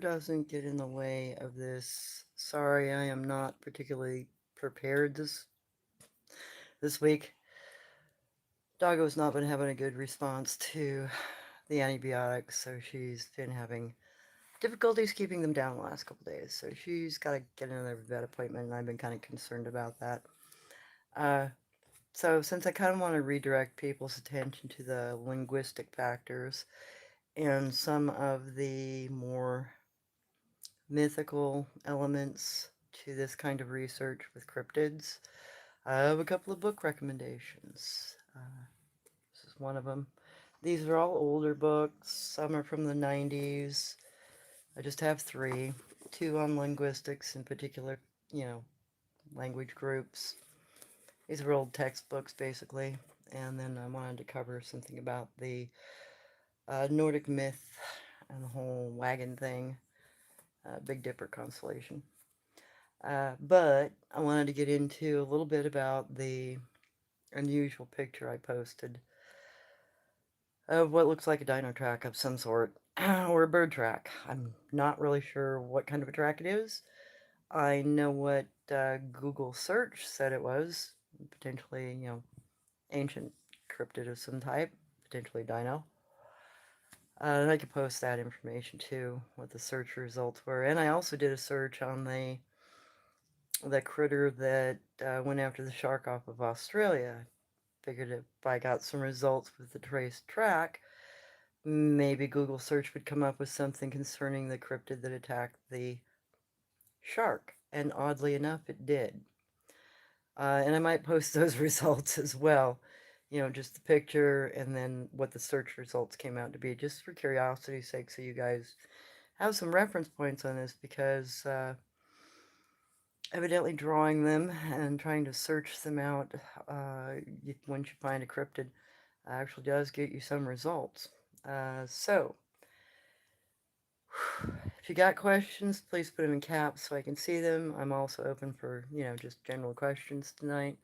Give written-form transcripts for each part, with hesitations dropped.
Doesn't get in the way of this. Sorry, I am not particularly prepared this week. Doggo's not been having a good response to the antibiotics, so she's been having difficulties keeping them down the last couple days. So she's got to get another vet appointment, and I've been kind of concerned about that. Uh, so since I kind of want to redirect people's attention to the linguistic factors and some of the more mythical elements to this kind of research with cryptids, I have a couple of book recommendations. This is one of them. These are all older books. Some are from the 90s. I just have three. Two on linguistics in particular, you know, language groups. These are old textbooks, basically. And then I wanted to cover something about the Nordic myth and the whole wagon thing, Big Dipper constellation. But I wanted to get into a little bit about the unusual picture I posted of what looks like a dino track of some sort, or a bird track. I'm not really sure what kind of a track it is. I know what Google search said it was, potentially, ancient cryptid of some type, potentially dino. And I could post that information too, what the search results were. And I also did a search on the critter that went after the shark off of Australia. Figured if I got some results with the traced track, maybe Google search would come up with something concerning the cryptid that attacked the shark. And oddly enough, it did. And I might post those results as well. You know, just the picture and then what the search results came out to be, just for curiosity's sake, so you guys have some reference points on this, because evidently drawing them and trying to search them out once you find a cryptid actually does get you some results. So, if you got questions, please put them in caps so I can see them. I'm also open for, just general questions tonight.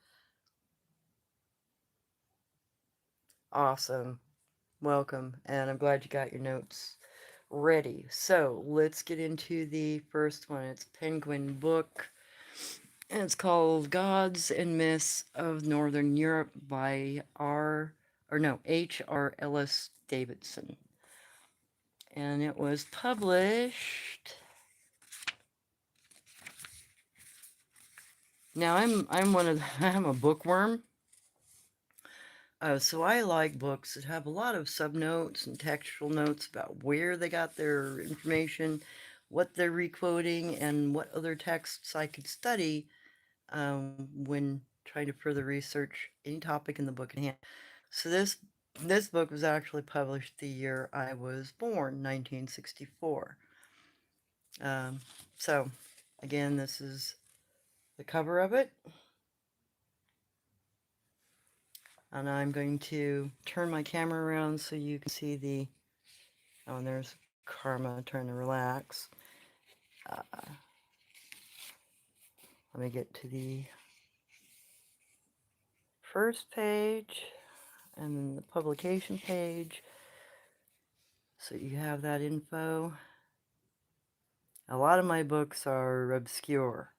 Awesome. Welcome. And I'm glad you got your notes ready. So, let's get into the first one. It's Penguin Book. And it's called Gods and Myths of Northern Europe by H.R. Ellis Davidson. And it was published. Now I'm a bookworm. So I like books that have a lot of subnotes and textual notes about where they got their information, what they're requoting, and what other texts I could study when trying to further research any topic in the book at hand. So this book was actually published the year I was born, 1964. Um, so again, this is the cover of it. And I'm going to turn my camera around so you can see and there's Karma trying to relax. Let me get to the first page and then the publication page so you have that info. A lot of my books are obscure,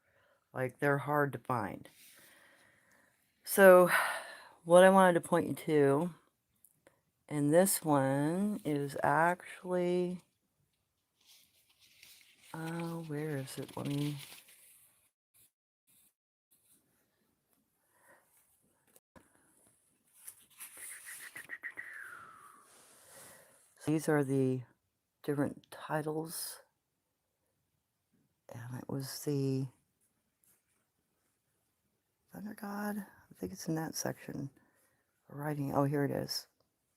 like they're hard to find. So what I wanted to point you to, and this one is actually, where is it? Let me, so these are the different titles, and it was the Thunder God. I think it's in that section. Writing, oh, here it is,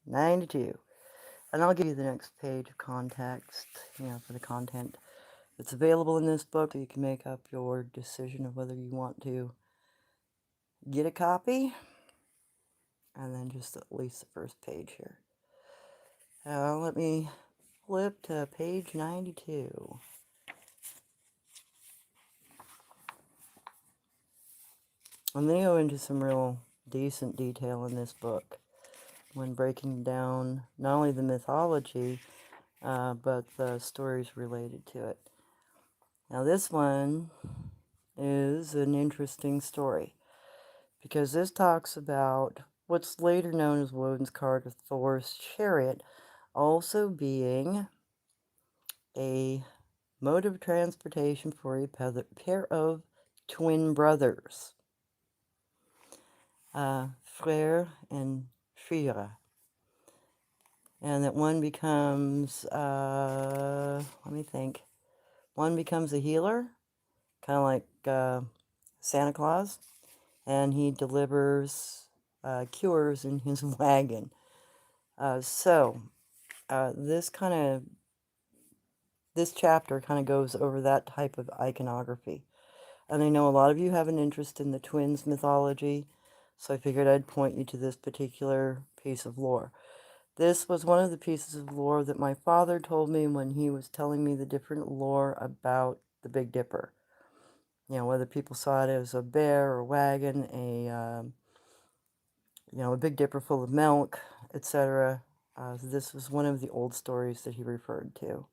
92. And I'll give you the next page of context, for the content that's available in this book, so you can make up your decision of whether you want to get a copy, and then just at least the first page here. Let me flip to page 92. And they go into some real decent detail in this book when breaking down not only the mythology, but the stories related to it. Now, this one is an interesting story because this talks about what's later known as Woden's cart or Thor's chariot, also being a mode of transportation for a pair of twin brothers, frère and frère, and that one becomes, let me think, one becomes a healer, kind of like Santa Claus, and he delivers cures in his wagon. So this chapter kind of goes over that type of iconography. And I know a lot of you have an interest in the twins mythology, so I figured I'd point you to this particular piece of lore. This was one of the pieces of lore that my father told me when he was telling me the different lore about the Big Dipper. You know, whether people saw it as a bear or wagon, a Big Dipper full of milk, etc. This was one of the old stories that he referred to.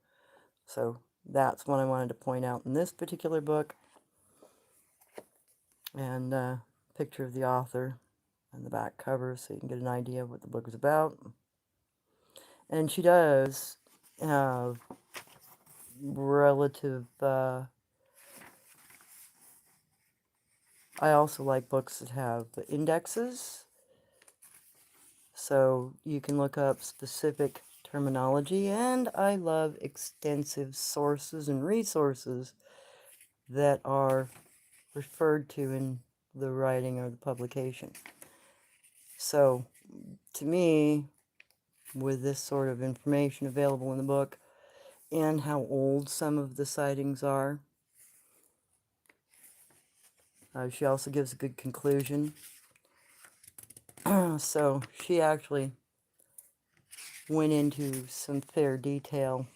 So that's what I wanted to point out in this particular book. And picture of the author on the back cover so you can get an idea of what the book is about. And she does have relative... I also like books that have indexes, so you can look up specific terminology, and I love extensive sources and resources that are referred to in the writing or the publication. So, to me, with this sort of information available in the book, and how old some of the sightings are, she also gives a good conclusion. So, she actually went into some fair detail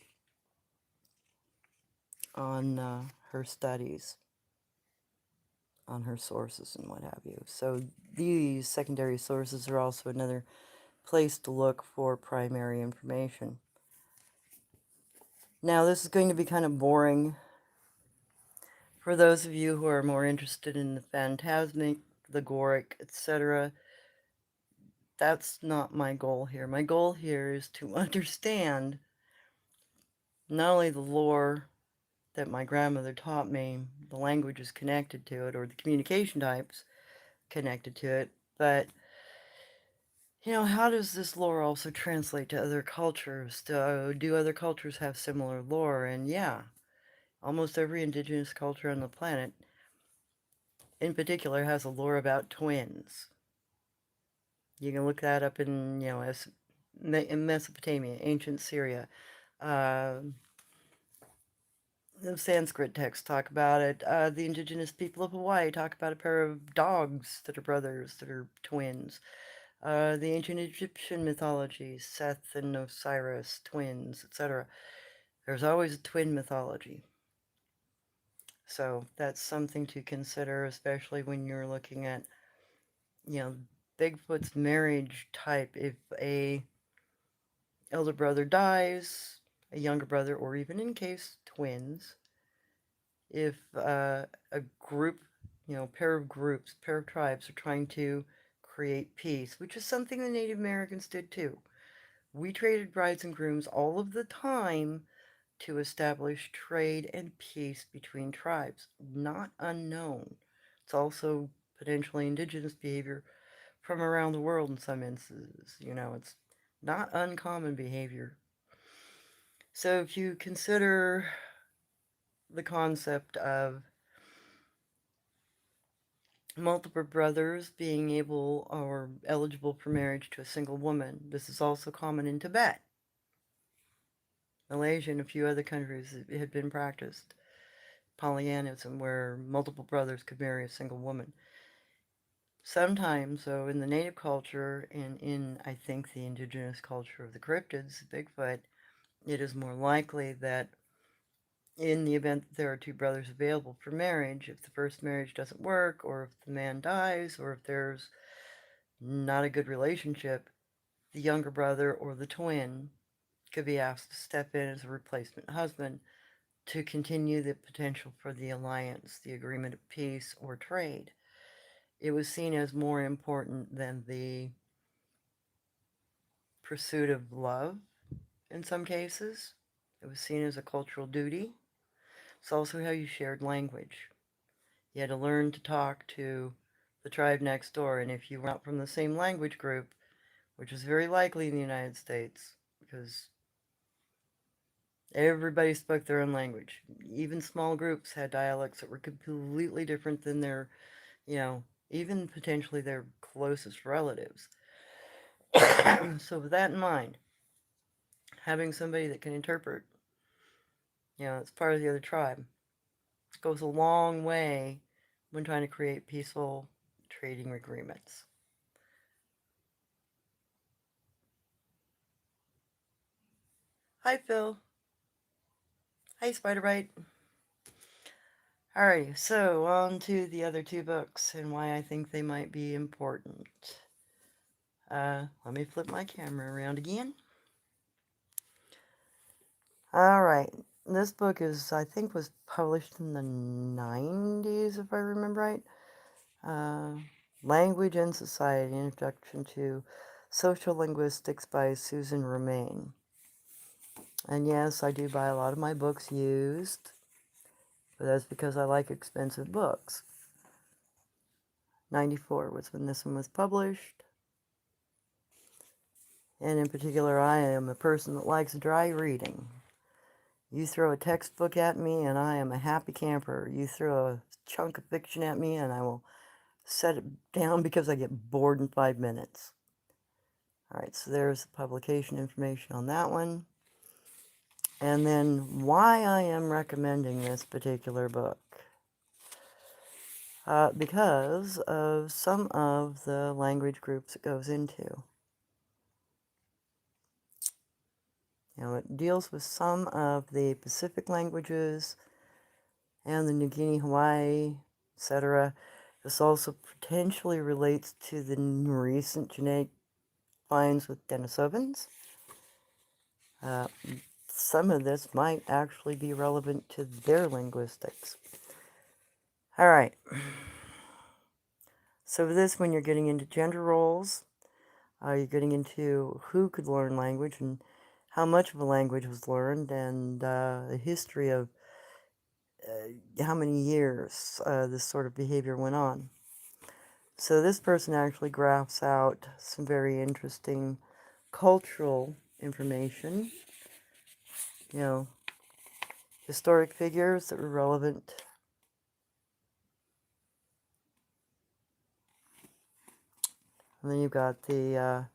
on her studies, on her sources and what have you. So these secondary sources are also another place to look for primary information. Now, this is going to be kind of boring for those of you who are more interested in the phantasmic, the goric, etc. That's not my goal here. My goal here is to understand not only the lore that my grandmother taught me, the languages connected to it, or the communication types connected to it, but how does this lore also translate to other cultures? Do other cultures have similar lore? And yeah, almost every indigenous culture on the planet, in particular, has a lore about twins. You can look that up in, in Mesopotamia, ancient Syria. Uh, the Sanskrit texts talk about it. The indigenous people of Hawaii talk about a pair of dogs that are brothers, that are twins. The ancient Egyptian mythology, Seth and Osiris, twins, etc. There's always a twin mythology. So that's something to consider, especially when you're looking at, Bigfoot's marriage type. If a elder brother dies, a younger brother, or even in case twins, if a group, pair of tribes are trying to create peace, which is something the Native Americans did too. We traded brides and grooms all of the time to establish trade and peace between tribes. Not unknown. It's also potentially indigenous behavior from around the world in some instances. It's not uncommon behavior. So if you consider the concept of multiple brothers being able or eligible for marriage to a single woman, this is also common in Tibet. Malaysia and a few other countries it had been practiced. Polyanism, where multiple brothers could marry a single woman. Sometimes, though, in the native culture and in, I think, the indigenous culture of the cryptids, Bigfoot, it is more likely that in the event that there are two brothers available for marriage, if the first marriage doesn't work, or if the man dies, or if there's not a good relationship, the younger brother or the twin could be asked to step in as a replacement husband to continue the potential for the alliance, the agreement of peace, or trade. It was seen as more important than the pursuit of love in some cases. It was seen as a cultural duty. It's also how you shared language. You had to learn to talk to the tribe next door, and if you were not from the same language group, which was very likely in the United States, because everybody spoke their own language. Even small groups had dialects that were completely different than their, even potentially their closest relatives. So with that in mind, having somebody that can interpret, it's part of the other tribe, goes a long way when trying to create peaceful trading agreements. Hi, Phil. Hi, Spider-Bite. Alrighty, so on to the other two books and why I think they might be important. Let me flip my camera around again. Alright, this book I think was published in the 90s, if I remember right. Language and Society, Introduction to Social Linguistics by Susan Romain. And yes, I do buy a lot of my books used, but that's because I like expensive books. 94 was when this one was published. And in particular, I am a person that likes dry reading. You throw a textbook at me and I am a happy camper. You throw a chunk of fiction at me and I will set it down because I get bored in 5 minutes. Alright, so there's the publication information on that one. And then why I am recommending this particular book. Because of some of the language groups it goes into. It deals with some of the Pacific languages and the New Guinea, Hawaii, etc. This also potentially relates to the recent genetic finds with Denisovans. Some of this might actually be relevant to their linguistics. All right. So for this, when you're getting into gender roles, you're getting into who could learn language and how much of a language was learned, and the history of how many years this sort of behavior went on. So this person actually graphs out some very interesting cultural information, historic figures that were relevant. And then you've got the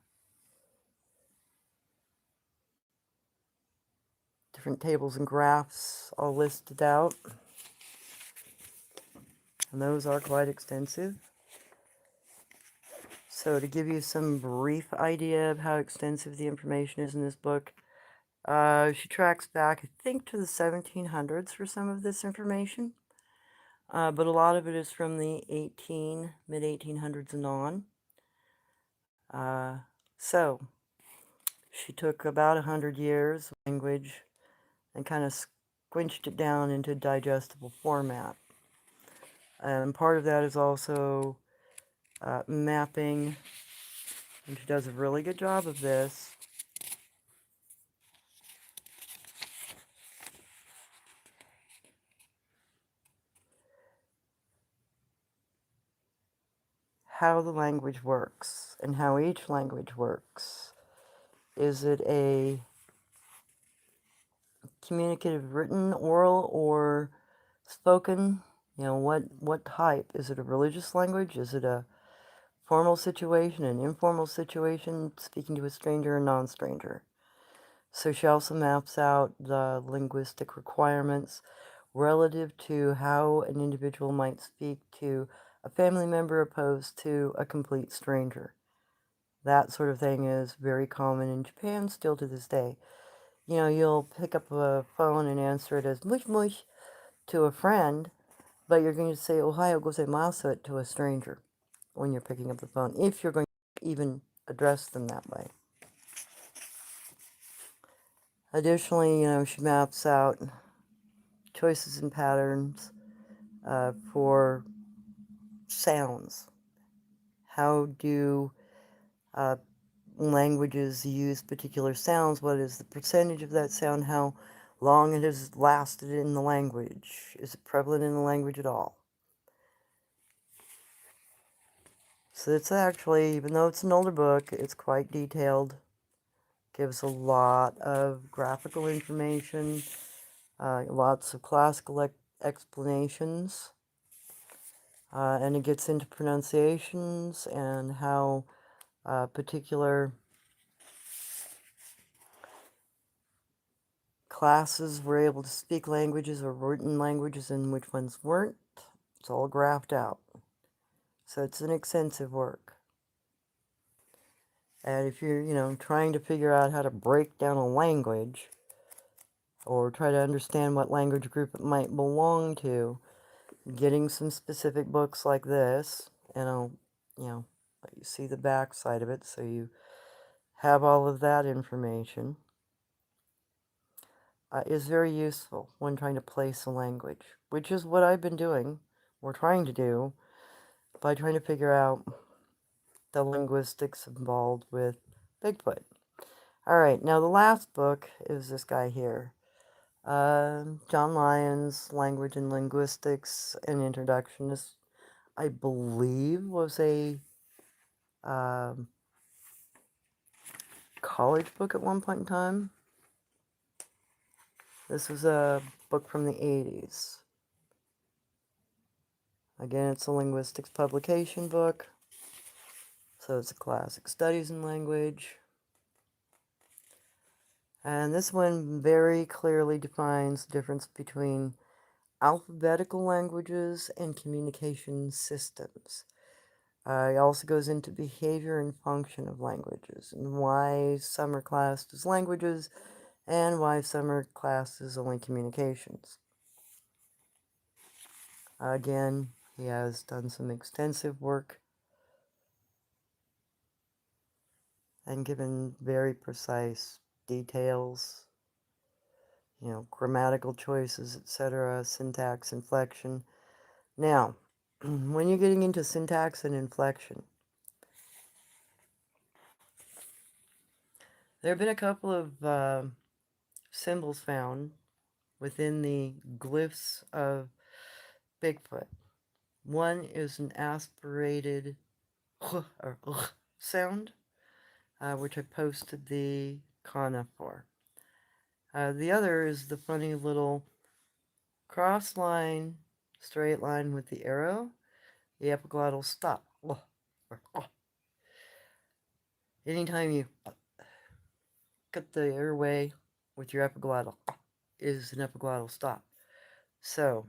different tables and graphs all listed out. And those are quite extensive. So to give you some brief idea of how extensive the information is in this book, she tracks back, I think, to the 1700s for some of this information. But a lot of it is from the mid-1800s and on. So she took about 100 years of language and kind of squinched it down into digestible format. And part of that is also mapping, and she does a really good job of this. How the language works and how each language works. Is it a communicative, written, oral, or spoken? What type? Is it a religious language? Is it a formal situation, an informal situation, speaking to a stranger or non-stranger? So she also maps out the linguistic requirements relative to how an individual might speak to a family member opposed to a complete stranger. That sort of thing is very common in Japan still to this day. You'll pick up a phone and answer it as mush mush to a friend, but you're going to say Ohayo gozaimasu to a stranger when you're picking up the phone, if you're going to even address them that way. Additionally, she maps out choices and patterns for sounds. How do languages use particular sounds? What is the percentage of that sound? How long it has lasted in the language? Is it prevalent in the language at all? So it's actually, even though it's an older book, it's quite detailed. Gives a lot of graphical information, lots of classical explanations, and it gets into pronunciations and how particular classes were able to speak languages or written languages and which ones weren't. It's all graphed out. So it's an extensive work. And if you're, trying to figure out how to break down a language or try to understand what language group it might belong to, getting some specific books like this, and I'll, let you see the back side of it so you have all of that information, is very useful when trying to place a language, which is what I've been doing, or trying to do, by trying to figure out the linguistics involved with Bigfoot. Alright, now the last book is this guy here. John Lyons, Language and Linguistics, an Introduction. This, I believe, was a college book at one point in time. This was a book from the 80s. Again, it's a linguistics publication book. So it's a classic studies in language. And this one very clearly defines the difference between alphabetical languages and communication systems. It also goes into behavior and function of languages and why some are classed as languages and why some are classed as only communications. Again, he has done some extensive work and given very precise details, grammatical choices, etc., syntax, inflection. Now, when you're getting into syntax and inflection, there have been a couple of symbols found within the glyphs of Bigfoot. One is an aspirated or sound, which I posted the kana for. The other is the funny little cross line, straight line with the arrow, the epiglottal stop. Anytime you cut the airway with your epiglottal is an epiglottal stop. So,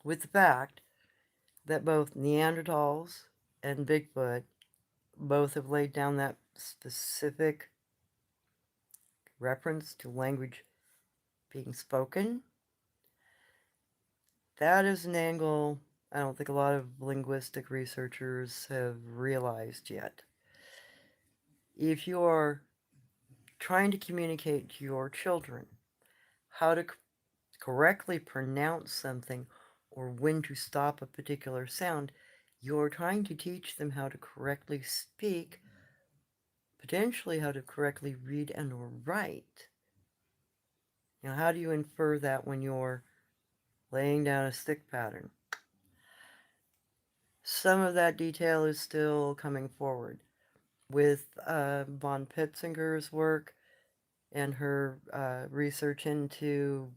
with the fact that both Neanderthals and Bigfoot both have laid down that specific reference to language being spoken, that is an angle I don't think a lot of linguistic researchers have realized yet. If you're trying to communicate to your children how to correctly pronounce something or when to stop a particular sound, you're trying to teach them how to correctly speak, potentially how to correctly read and or write. Now, how do you infer that when you're laying down a stick pattern? Some of that detail is still coming forward. With von Petzinger's work and her research into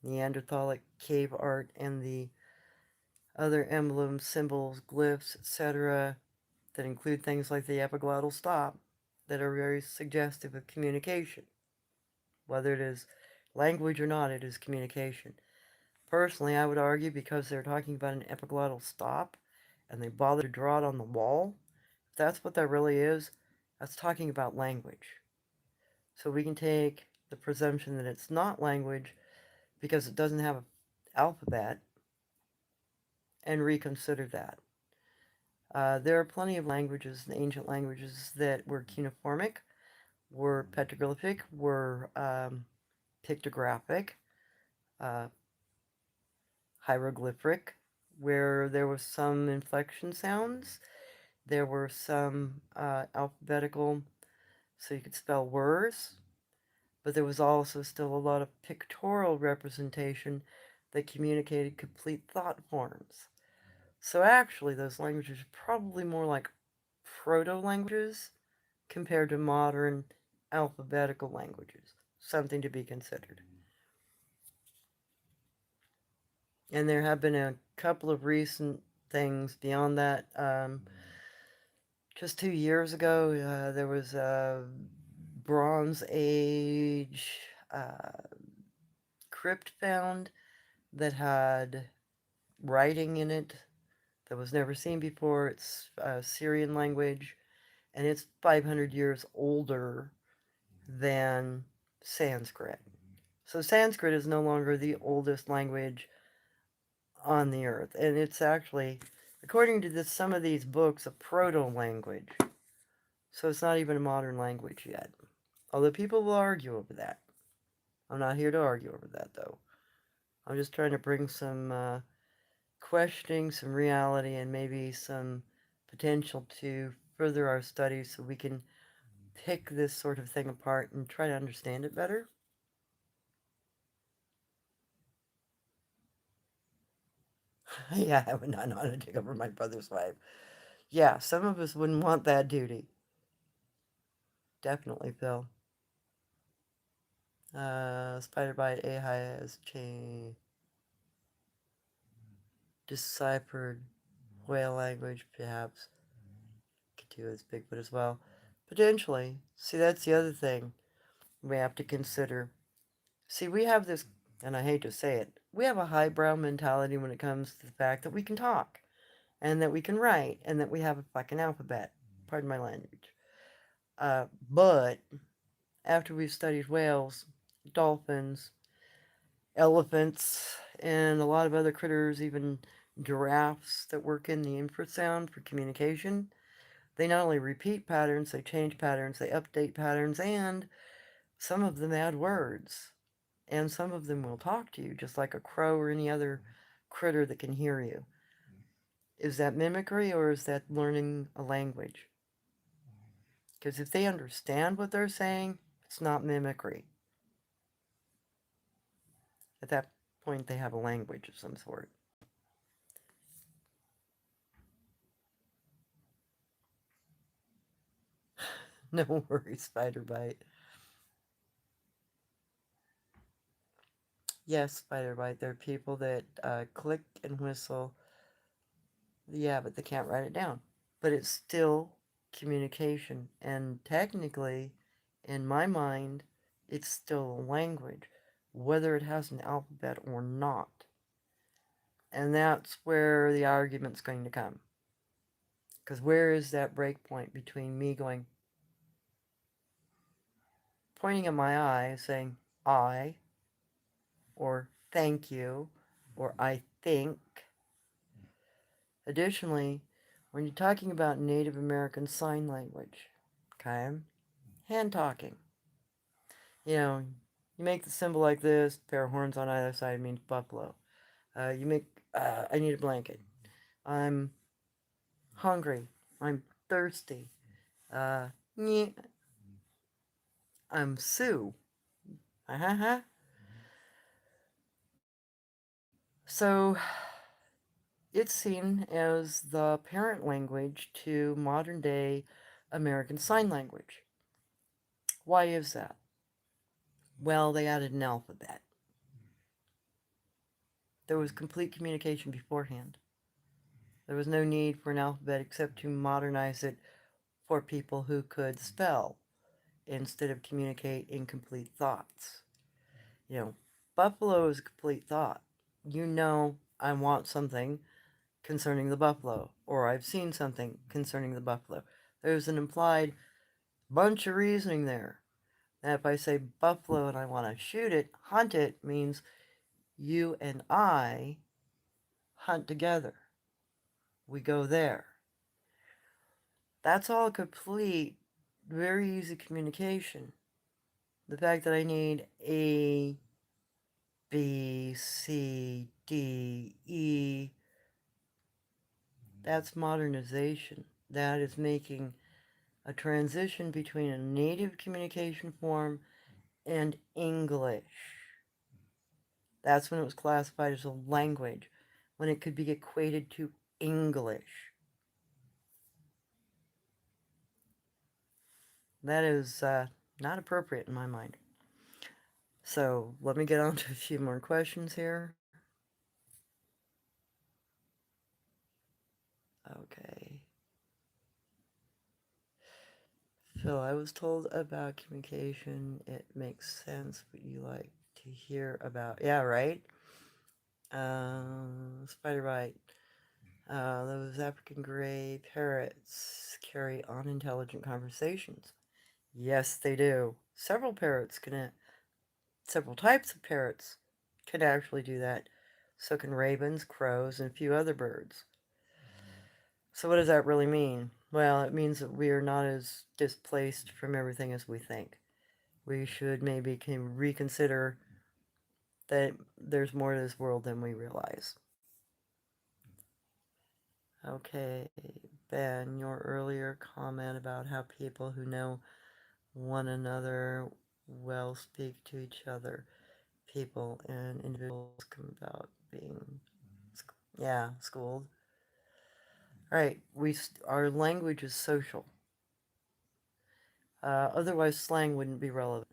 Neanderthalic cave art and the other emblems, symbols, glyphs, etc., that include things like the epiglottal stop that are very suggestive of communication. Whether it is language or not, it is communication. Personally, I would argue because they're talking about an epiglottal stop and they bother to draw it on the wall, if that's what that really is, that's talking about language. So we can take the presumption that it's not language because it doesn't have an alphabet and reconsider that. There are plenty of languages, ancient languages, that were cuneiformic, were petroglyphic, were pictographic, uh, hieroglyphic, where there was some inflection sounds. There were some alphabetical, so you could spell words, but there was also still a lot of pictorial representation that communicated complete thought forms. So actually, those languages are probably more like proto-languages compared to modern alphabetical languages. Something to be considered. And there have been a couple of recent things beyond that. Just 2 years ago, there was a Bronze Age crypt found that had writing in it that was never seen before. It's Syrian language, and it's 500 years older than Sanskrit. So Sanskrit is no longer the oldest language on the earth, and it's actually, according to this, some of these books, a proto-language. So it's not even a modern language yet. Although people will argue over that. I'm not here to argue over that, though. I'm just trying to bring some questioning, some reality, and maybe some potential to further our studies so we can pick this sort of thing apart and try to understand it better. Yeah, I would not know how to take over my brother's wife. Yeah, some of us wouldn't want that duty. Definitely, Phil. Spider bite AI has deciphered whale language, perhaps. Could do as Bigfoot as well. Potentially. See, that's the other thing we have to consider. See, we have this, and I hate to say it, we have a highbrow mentality when it comes to the fact that we can talk, and that we can write, and that we have a fucking alphabet. Pardon my language. But after we've studied whales, dolphins, elephants, and a lot of other critters, even giraffes that work in the infrasound for communication, they not only repeat patterns, they change patterns, they update patterns, and some of them add words. And some of them will talk to you, just like a crow or any other critter that can hear you. Is that mimicry or is that learning a language? Because if they understand what they're saying, it's not mimicry. At that point, they have a language of some sort. No worries, spider bite. Yes, spider bite. There are people that click and whistle. Yeah, but they can't write it down. But it's still communication. And technically, in my mind, it's still a language, whether it has an alphabet or not. And that's where the argument's going to come. Because where is that break point between me going, pointing at my eye, saying, I, or thank you, or I think. Additionally, when you're talking about Native American Sign Language, okay, hand talking, you know, you make the symbol like this, pair of horns on either side means buffalo. You make, I need a blanket. I'm hungry. I'm thirsty. Uh, I'm Sue. Uh-huh. So, it's seen as the parent language to modern day American Sign Language. Why is that? Well, they added an alphabet. There was complete communication beforehand. There was no need for an alphabet except to modernize it for people who could spell instead of communicate incomplete thoughts. You know, buffalo is a complete thought. You know, I want something concerning the buffalo, or I've seen something concerning the buffalo. There's an implied bunch of reasoning there. Now, if I say buffalo and I want to shoot it, hunt it means you and I hunt together. We go there. That's all complete very easy communication. The fact that I need A, B, C, D, E, that's modernization. That is making a transition between a native communication form and English. That's when it was classified as a language, when it could be equated to English. That is not appropriate in my mind. So let me get on to a few more questions here. Okay. Phil, I was told about communication. It makes sense what you like to hear about. Yeah, right? Spider bite. Those African gray parrots carry unintelligent conversations. Yes, they do. Several types of parrots can actually do that. So can ravens, crows, and a few other birds. So what does that really mean? Well, it means that we are not as displaced from everything as we think. We should maybe reconsider that there's more to this world than we realize. Okay, Ben, your earlier comment about how people who know one another well speak to each other, people and individuals come about being, yeah, schooled. All right, our language is social. Otherwise, slang wouldn't be relevant.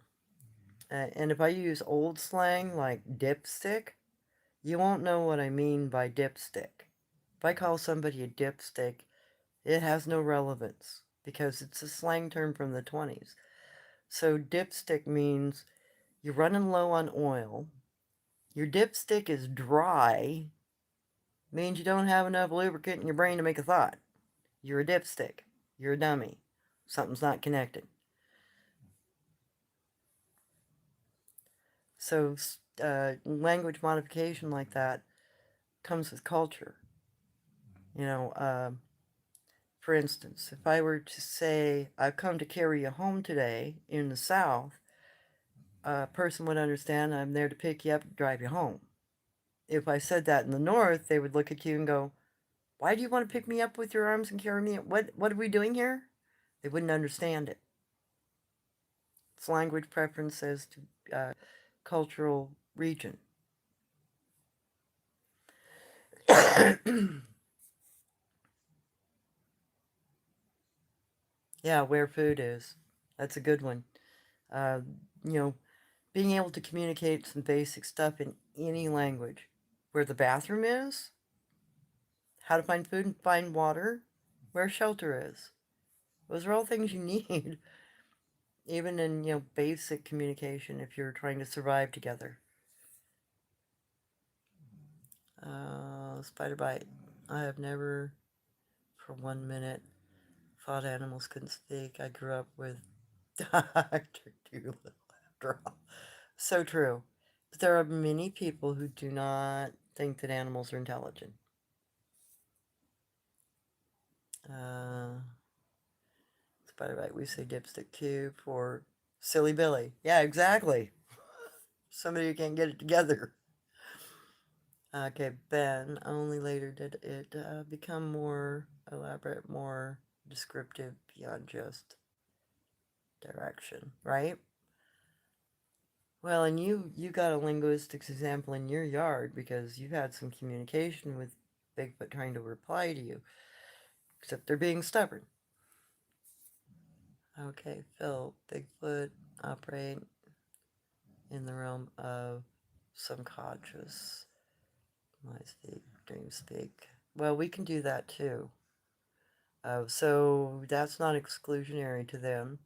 And if I use old slang like dipstick, you won't know what I mean by dipstick. If I call somebody a dipstick, it has no relevance because it's a slang term from the 20s. So dipstick means you're running low on oil, your dipstick is dry, means you don't have enough lubricant in your brain to make a thought. You're a dipstick. You're a dummy. Something's not connected. So language modification like that comes with culture. You know, for instance, if I were to say, I've come to carry you home today in the South, a person would understand I'm there to pick you up and drive you home. If I said that in the North, they would look at you and go, why do you want to pick me up with your arms and carry me? What are we doing here? They wouldn't understand it. It's language preferences to cultural region. Yeah, where food is. That's a good one. Uh, you know, being able to communicate some basic stuff in any language. Where the bathroom is, how to find food and find water, where shelter is. Those are all things you need, even in, basic communication if you're trying to survive together. Spider bite. I have never, for 1 minute, thought animals couldn't speak. I grew up with Dr. Doolittle after all. So true. But there are many people who do not think that animals are intelligent. Uh, Spider bite, we say dipstick too for silly Billy. Yeah, exactly. Somebody who can't get it together. Okay, Ben, only later did it become more elaborate, more descriptive beyond just direction, right? Well, and you got a linguistics example in your yard because you've had some communication with Bigfoot trying to reply to you, except they're being stubborn. Okay, Phil, Bigfoot operate in the realm of subconscious. I speak, dream speak. Well, we can do that too. So that's not exclusionary to them.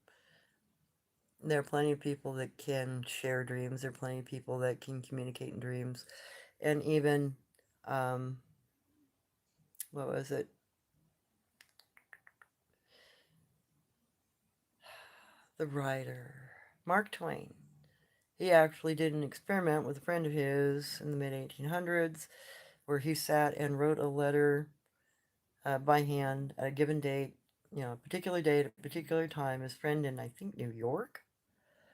There are plenty of people that can share dreams. There are plenty of people that can communicate in dreams. And even, um, what was it? The writer, Mark Twain. He actually did an experiment with a friend of his in the mid 1800s where he sat and wrote a letter by hand at a given date a particular day at a particular time, his friend in, I think, New York,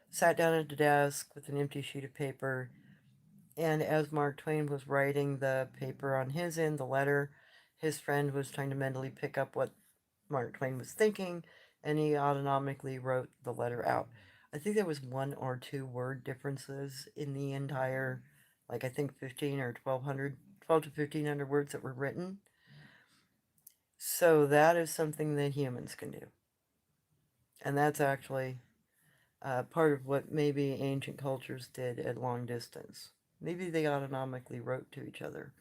sat down at a desk with an empty sheet of paper, and as Mark Twain was writing the paper on his end, the letter, his friend was trying to mentally pick up what Mark Twain was thinking, and he autonomically wrote the letter out. I think there was one or two word differences in the entire, like I think 15 or 1200, 12 to 1500 words that were written. So that is something that humans can do. And that's actually part of what maybe ancient cultures did at long distance. Maybe they autonomically wrote to each other,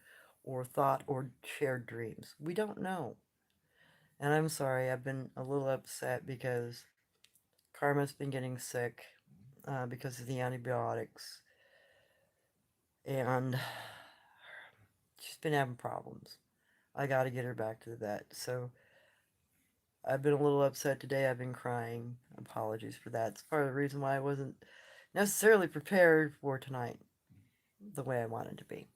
or thought, or shared dreams. We don't know. And I'm sorry, I've been a little upset because Karma's been getting sick because of the antibiotics, and she's been having problems. I gotta get her back to the vet. So I've been a little upset today. I've been crying. Apologies for that. It's part of the reason why I wasn't necessarily prepared for tonight the way I wanted to be.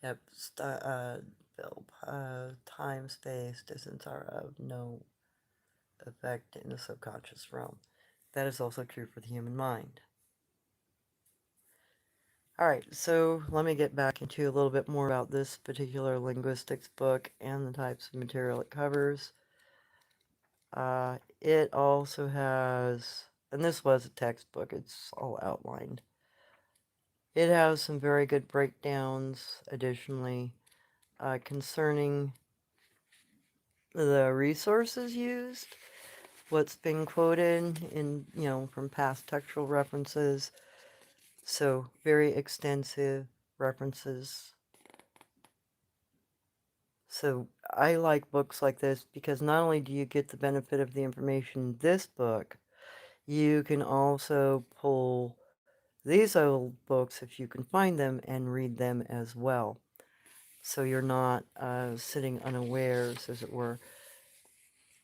Yep, time, space, distance are of no effect in the subconscious realm. That is also true for the human mind. Alright, so let me get back into a little bit more about this particular linguistics book and the types of material it covers. It also has, and this was a textbook, it's all outlined. It has some very good breakdowns, additionally, concerning the resources used, what's been quoted in, from past textual references. So, very extensive references. So, I like books like this because not only do you get the benefit of the information in this book, you can also pull these old books, if you can find them, and read them as well. So you're not sitting unawares, as it were.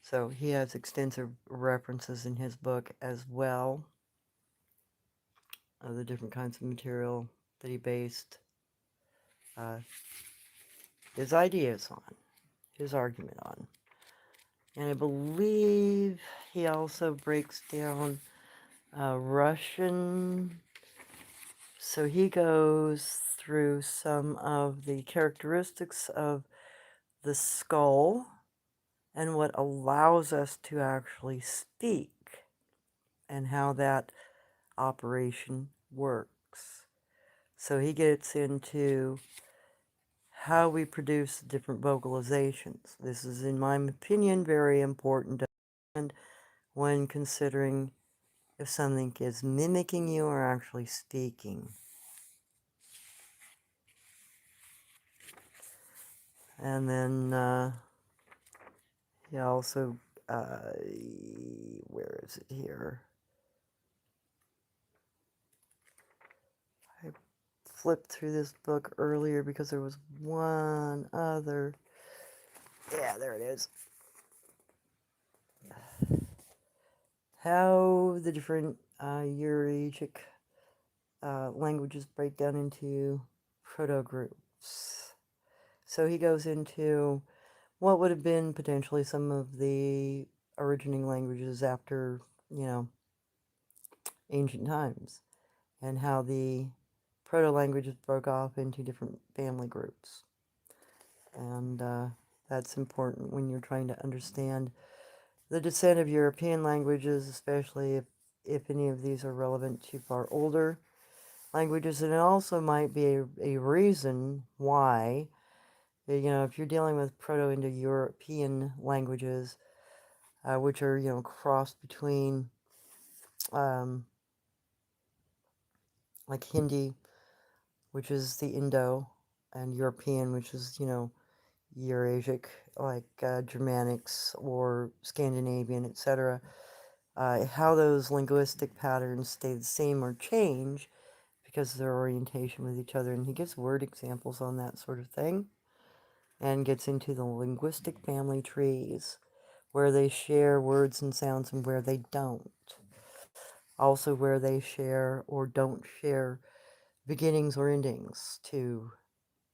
So he has extensive references in his book as well of the different kinds of material that he based uh, his ideas on, his argument on. And I believe he also breaks down Russian. So he goes through some of the characteristics of the skull and what allows us to actually speak and how that operation works. So he gets into how we produce different vocalizations. This is, in my opinion, very important when considering if something is mimicking you or actually speaking. And then he also, where is it here? I flipped through this book earlier because there was one other. Yeah, there it is. How the different Eurasic languages break down into proto-groups. So he goes into what would have been potentially some of the originating languages after, ancient times, and how the proto-languages broke off into different family groups. And that's important when you're trying to understand the descent of European languages, especially if any of these are relevant to far older languages. And it also might be a reason why, if you're dealing with Proto-Indo-European languages, which are, crossed between, like Hindi, which is the Indo, and European, which is, Eurasic, like Germanics or Scandinavian, etc. How those linguistic patterns stay the same or change because of their orientation with each other. And he gives word examples on that sort of thing and gets into the linguistic family trees where they share words and sounds and where they don't. Also, where they share or don't share beginnings or endings to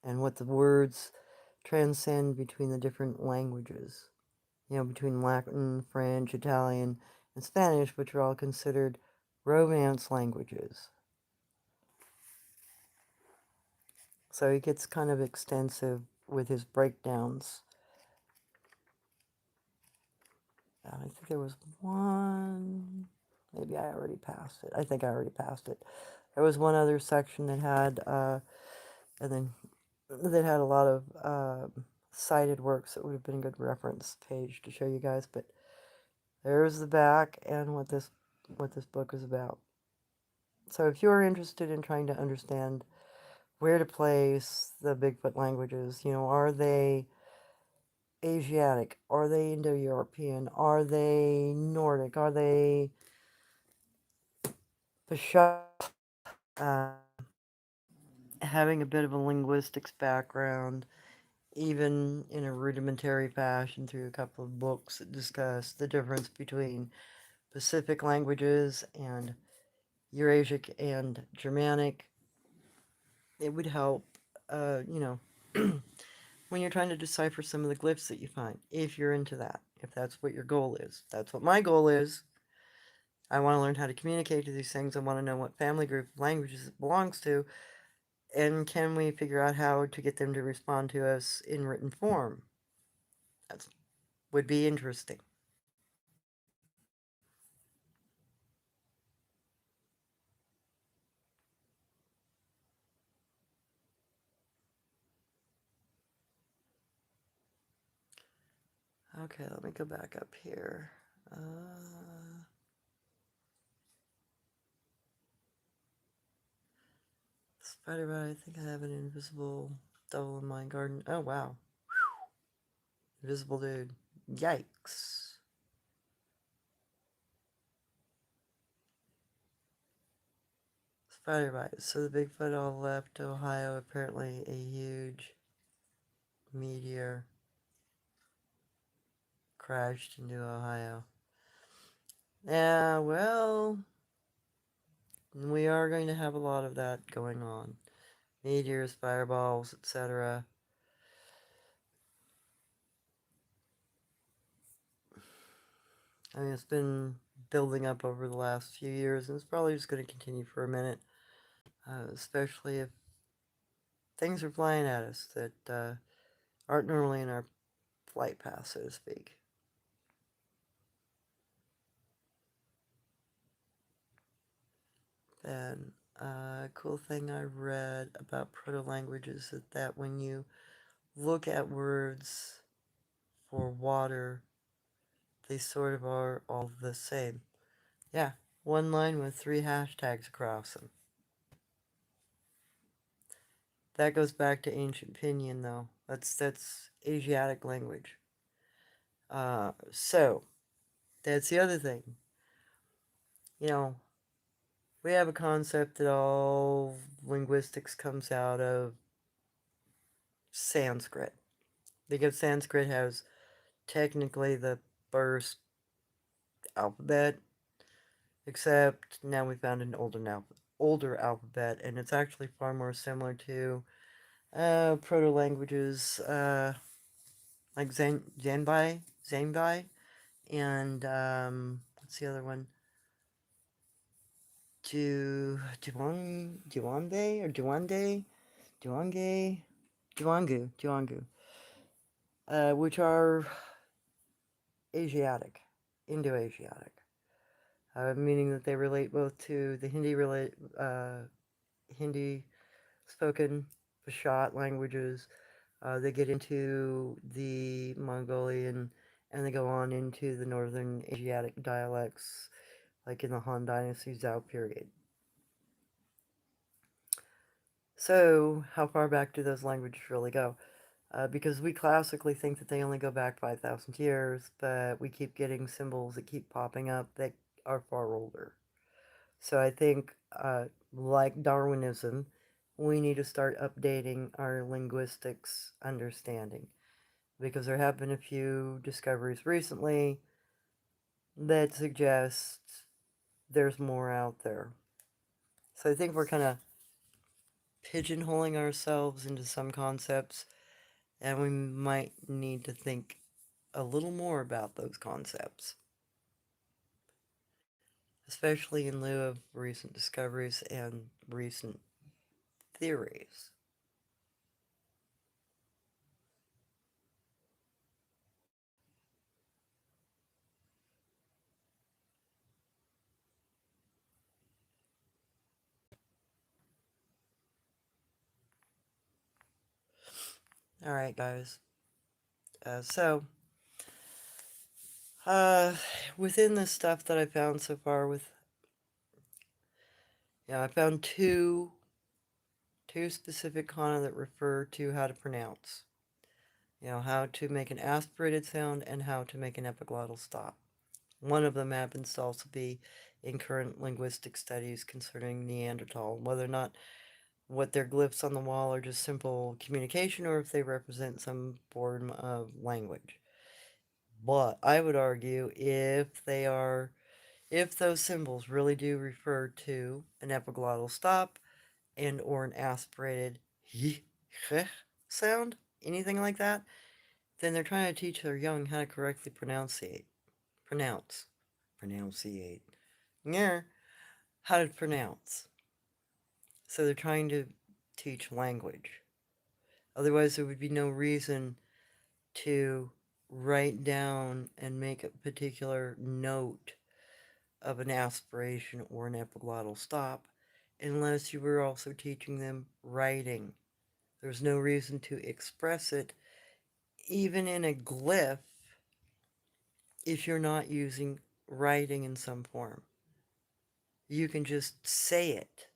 and what the words transcend between the different languages. Between Latin, French, Italian, and Spanish, which are all considered Romance languages. So he gets kind of extensive with his breakdowns. I think there was one. Maybe I already passed it. I think I already passed it. There was one other section that had, and then that had a lot of cited works that would have been a good reference page to show you guys. But there's the back and what this book is about. So if you're interested in trying to understand where to place the Bigfoot languages, are they Asiatic? Are they Indo-European? Are they Nordic? Are they Peshat? Having a bit of a linguistics background, even in a rudimentary fashion through a couple of books that discuss the difference between Pacific languages and Eurasic and Germanic, it would help, when you're trying to decipher some of the glyphs that you find, if you're into that, if that's what your goal is. That's what my goal is. I want to learn how to communicate to these things. I want to know what family group of languages it belongs to, and can we figure out how to get them to respond to us in written form? That would be interesting. Okay, let me go back up here. Spider-Man, I think I have an invisible devil in my garden. Oh, wow. Invisible dude. Yikes. Spider bite. So the Bigfoot all left Ohio. Apparently, a huge meteor crashed into Ohio. Yeah, well, we are going to have a lot of that going on. Meteors, fireballs, etc. I mean, it's been building up over the last few years, and it's probably just going to continue for a minute, especially if things are flying at us that aren't normally in our flight path, so to speak. Then, a cool thing I read about proto-languages is that when you look at words for water, they sort of are all the same. Yeah, one line with 3 hashtags across them. That goes back to ancient Pinyin, though. That's Asiatic language. So, that's the other thing. We have a concept that all linguistics comes out of Sanskrit. Because Sanskrit has technically the first alphabet, except now we found an older alphabet, and it's actually far more similar to proto-languages like Zanbai, and what's the other one? Duande or Duangu, which are Asiatic, Indo-Asiatic, meaning that they relate both to the Hindi spoken Peshat languages. They get into the Mongolian, and they go on into the Northern Asiatic dialects, like in the Han Dynasty Zhou period. So, how far back do those languages really go? Because we classically think that they only go back 5,000 years, but we keep getting symbols that keep popping up that are far older. So I think, like Darwinism, we need to start updating our linguistics understanding, because there have been a few discoveries recently that suggest there's more out there. So I think we're kind of pigeonholing ourselves into some concepts, and we might need to think a little more about those concepts, especially in lieu of recent discoveries and recent theories. All right, guys. So, uh, within the stuff that I found so far, I found two specific kana that refer to how to pronounce. How to make an aspirated sound and how to make an epiglottal stop. One of them happens to also be in current linguistic studies concerning Neanderthal, whether or not what their glyphs on the wall are just simple communication or if they represent some form of language. But I would argue if those symbols really do refer to an epiglottal stop and or an aspirated sound, anything like that, then they're trying to teach their young how to correctly pronounce, pronunciate, yeah, how to pronounce. So they're trying to teach language. Otherwise, there would be no reason to write down and make a particular note of an aspiration or an epiglottal stop unless you were also teaching them writing. There's no reason to express it, even in a glyph, if you're not using writing in some form. You can just say it.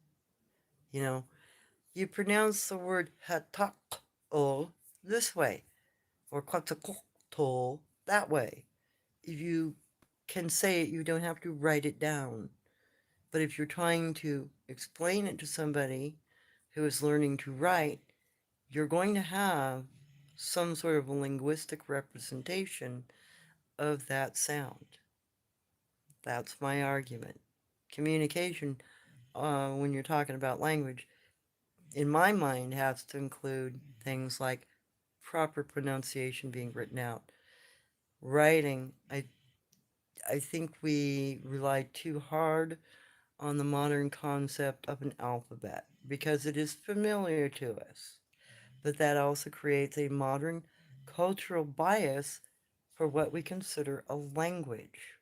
You know, you pronounce the word hatak'o this way, or kwatak'to that way. If you can say it, you don't have to write it down. But if you're trying to explain it to somebody who is learning to write, you're going to have some sort of a linguistic representation of that sound. That's my argument. Communication, when you're talking about language, in my mind, has to include things like proper pronunciation being written out. Writing, I think we rely too hard on the modern concept of an alphabet because it is familiar to us. But that also creates a modern cultural bias for what we consider a language.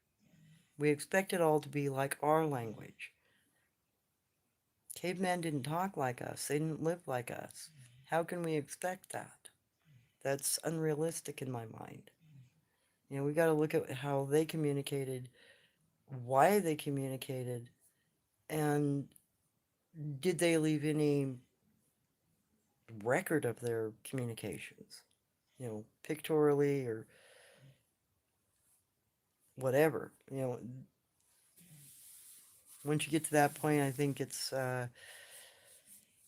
We expect it all to be like our language. Cavemen didn't talk like us, they didn't live like us. How can we expect that? That's unrealistic in my mind. We got to look at how they communicated, why they communicated, and did they leave any record of their communications? Pictorially or whatever. Once you get to that point, I think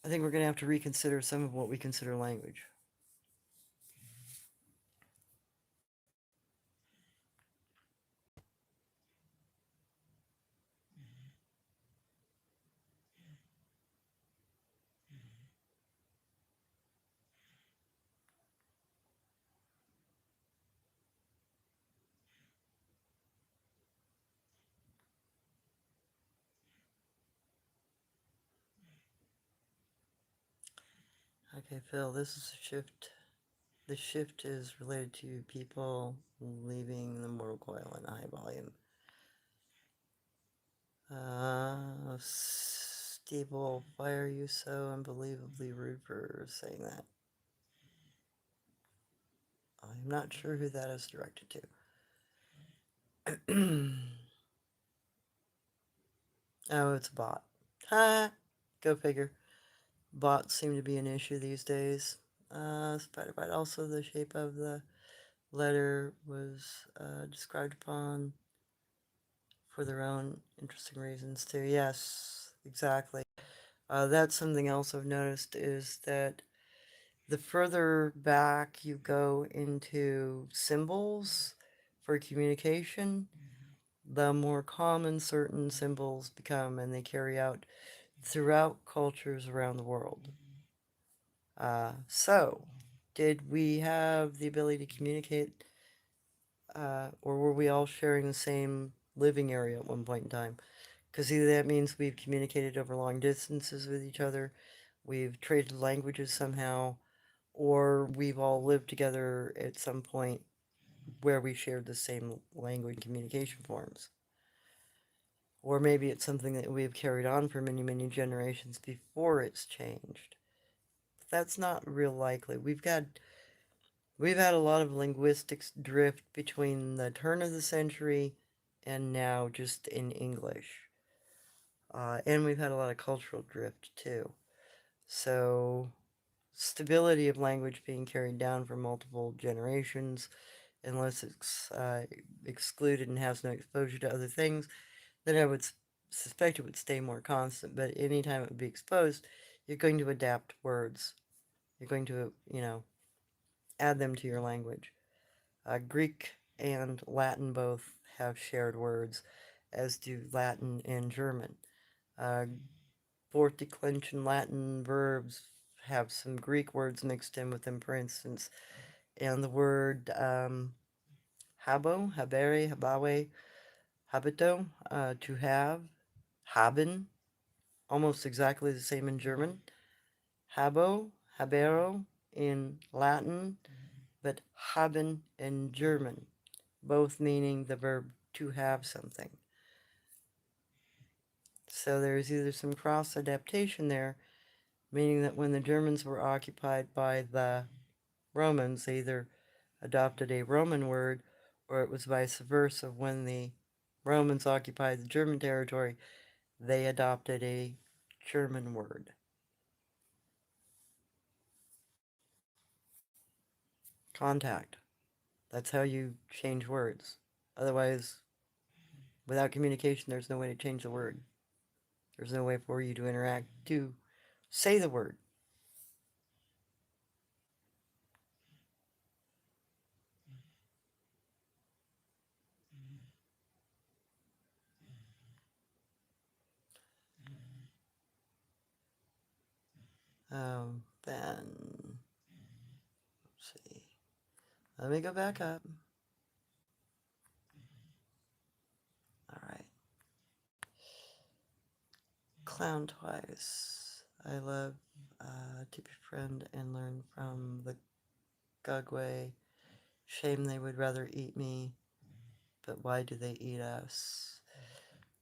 we're going to have to reconsider some of what we consider language. Okay, Phil, this is a shift. The shift is related to people leaving the mortal coil in high volume. Stable, why are you so unbelievably rude for saying that? I'm not sure who that is directed to. Oh, it's a bot. Ha! Go figure. Bots seem to be an issue these days. Spider bite. Also, the shape of the letter was described upon for their own interesting reasons too. Yes, exactly. That's something else I've noticed is that the further back you go into symbols for communication, the more common certain symbols become, and they carry out throughout cultures around the world. So, did we have the ability to communicate, or were we all sharing the same living area at one point in time? Because either that means we've communicated over long distances with each other, we've traded languages somehow, or we've all lived together at some point where we shared the same language communication forms. Or maybe it's something that we have carried on for many, many generations before it's changed. That's not real likely. We've had a lot of linguistics drift between the turn of the century and now just in English. And we've had a lot of cultural drift too. So, stability of language being carried down for multiple generations, unless it's excluded and has no exposure to other things, then I would suspect it would stay more constant. But anytime it would be exposed, you're going to adapt words. You're going to, add them to your language. Greek and Latin both have shared words, as do Latin and German. Uh, fourth declension Latin verbs have some Greek words mixed in with them, for instance, and the word habo, habere, habawe, habito, to have, haben, almost exactly the same in German. Habo, habero in Latin, but haben in German, both meaning the verb to have something. So there's either some cross adaptation there, meaning that when the Germans were occupied by the Romans, they either adopted a Roman word or it was vice versa. When the Romans occupied the German territory, they adopted a German word. Contact. That's how you change words. Otherwise, without communication, there's no way to change the word. There's no way for you to interact to say the word. Then, let's see. Let me go back up. All right. Clown twice. I love to befriend and learn from the Gugway. Shame they would rather eat me, but why do they eat us?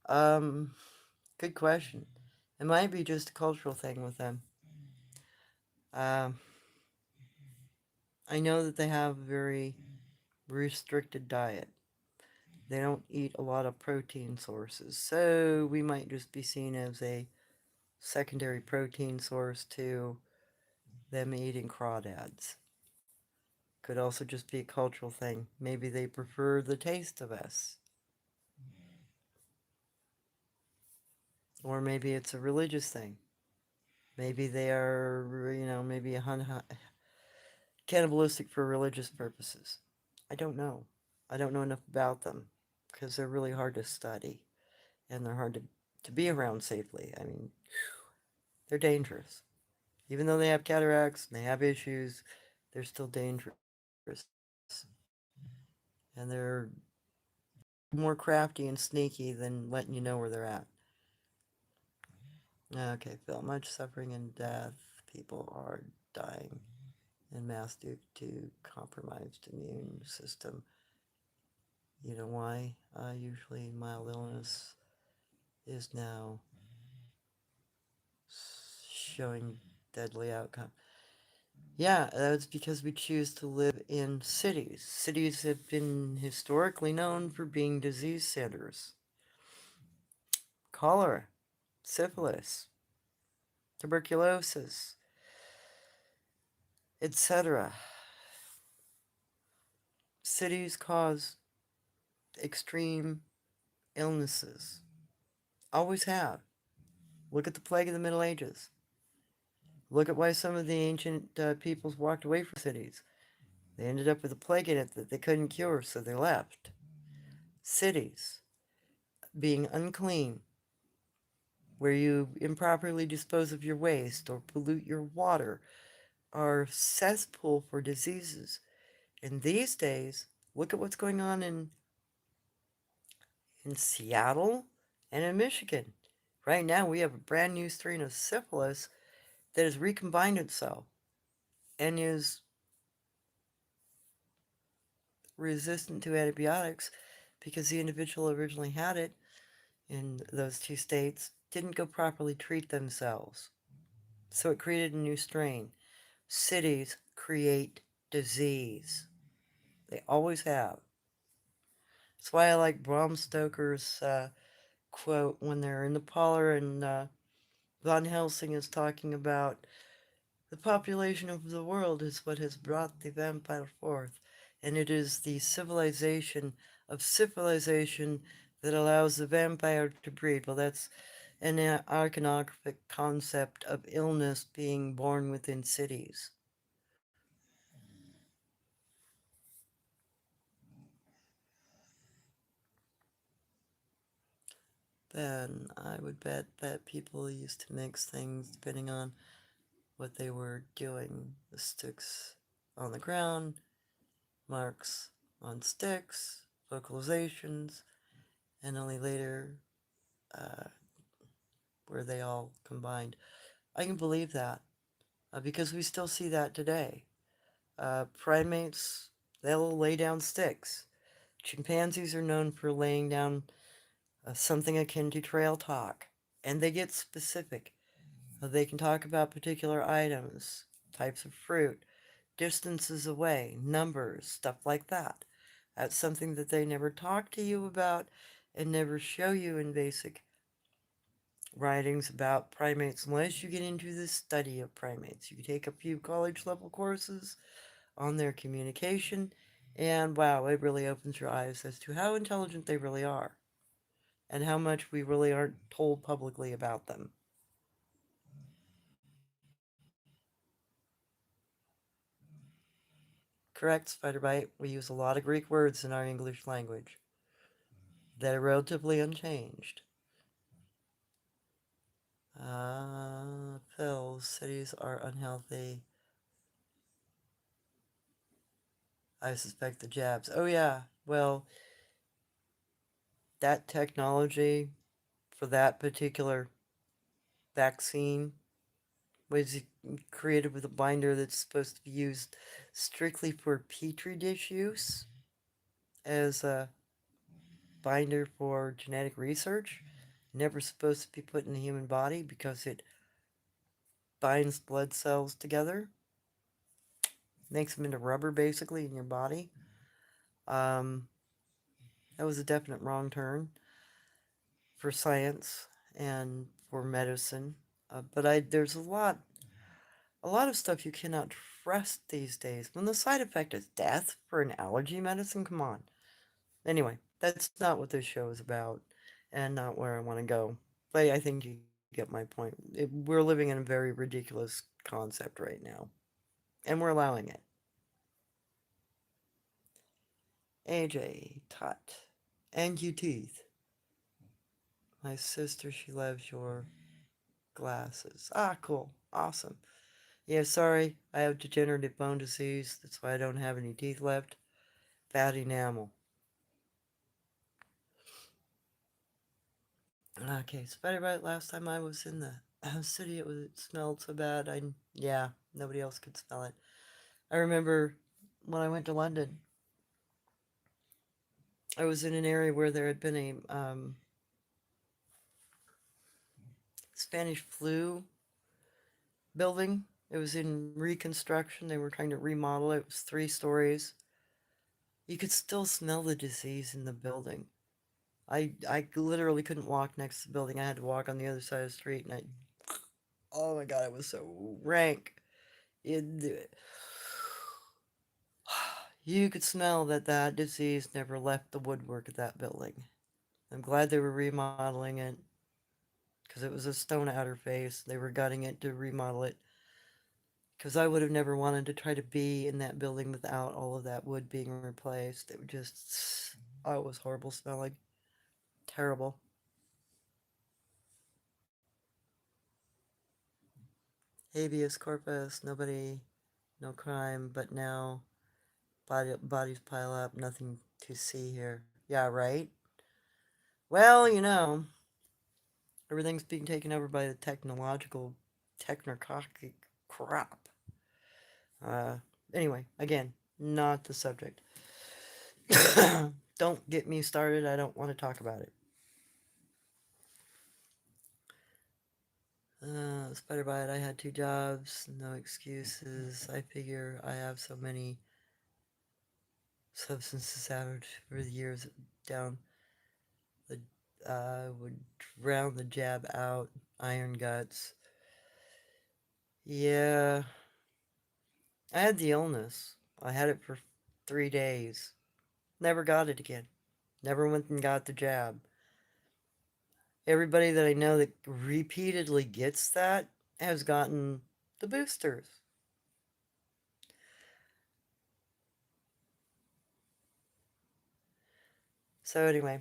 Um, Good question. It might be just a cultural thing with them. Um, I know that they have a very restricted diet. They don't eat a lot of protein sources, so we might just be seen as a secondary protein source to them eating crawdads. Could also just be a cultural thing. Maybe they prefer the taste of us. Or maybe it's a religious thing. Maybe they are, maybe cannibalistic for religious purposes. I don't know. I don't know enough about them because they're really hard to study and they're hard to be around safely. I mean, they're dangerous. Even though they have cataracts and they have issues, they're still dangerous. And they're more crafty and sneaky than letting you know where they're at. Okay, Phil. Much suffering and death. People are dying in mass due to compromised immune system. You know why? Usually mild illness is now showing deadly outcome. Yeah, that's because we choose to live in cities. Cities have been historically known for being disease centers. Cholera, syphilis, tuberculosis, etc. Cities cause extreme illnesses. Always have. Look at the plague of the Middle Ages. Look at why some of the ancient peoples walked away from cities. They ended up with a plague in it that they couldn't cure, so they left. Cities being unclean, where you improperly dispose of your waste or pollute your water, are cesspool for diseases. And these days, look at what's going on in Seattle and in Michigan. Right now, we have a brand new strain of syphilis that has recombined itself and is resistant to antibiotics because the individual originally had it in those two states didn't go properly treat themselves. So it created a new strain. Cities create disease. They always have. That's why I like Bram Stoker's quote when they're in the parlor and Van Helsing is talking about the population of the world is what has brought the vampire forth, and it is the civilization of civilization that allows the vampire to breed. Well, that's an iconographic concept of illness being born within cities. Then I would bet that people used to mix things depending on what they were doing. The sticks on the ground, marks on sticks, vocalizations, and only later uh, were they all combined. I can believe that because we still see that today. Primates, they'll lay down sticks. Chimpanzees are known for laying down something akin to trail talk, and they get specific. They can talk about particular items, types of fruit, distances away, numbers, stuff like that. That's something that they never talk to you about and never show you in basic writings about primates unless you get into the study of primates. You take a few college level courses on their communication, and wow, it really opens your eyes as to how intelligent they really are and how much we really aren't told publicly about them. Correct, Spiderbite. We use a lot of Greek words in our English language that are relatively unchanged. Pills. Cities are unhealthy. I suspect the jabs. Oh, yeah. Well, that technology for that particular vaccine was created with a binder that's supposed to be used strictly for petri dish use as a binder for genetic research. Never supposed to be put in the human body because it binds blood cells together, makes them into rubber basically in your body. Um, that was a definite wrong turn for science and for medicine. But there's a lot of stuff you cannot trust these days. When the side effect is death for an allergy medicine, come on. Anyway, that's not what this show is about, and not where I want to go. But I think you get my point. We're living in a very ridiculous concept right now, and we're allowing it. AJ, Tut, and you teeth. My sister, she loves your glasses. Ah, cool. Awesome. Yeah, sorry. I have degenerative bone disease. That's why I don't have any teeth left. Bad enamel. Okay, spider bite. Last time I was in the city, it smelled so bad. Yeah, nobody else could smell it. I remember when I went to London, I was in an area where there had been a Spanish flu building. It was in reconstruction. They were trying to remodel it. It was 3 stories. You could still smell the disease in the building. I literally couldn't walk next to the building. I had to walk on the other side of the street, and oh my god, it was so rank. It, you could smell that disease never left the woodwork of that building. I'm glad they were remodeling it because it was a stone outer face. They were gutting it to remodel it because I would have never wanted to try to be in that building without all of that wood being replaced. It would just, oh, it was horrible smelling. Terrible. Habeas corpus, nobody no crime, but now bodies pile up, nothing to see here. Yeah, right? Well, everything's being taken over by the technological, technocratic crap. Uh, anyway, again, not the subject. Don't get me started. I don't want to talk about it. Spider bite. I had 2 jobs. No excuses. I figure I have so many substances added over the years down the would round the jab out. Iron guts. Yeah, I had the illness. I had it for 3 days. Never got it again. Never went and got the jab. Everybody that I know that repeatedly gets that has gotten the boosters. So anyway,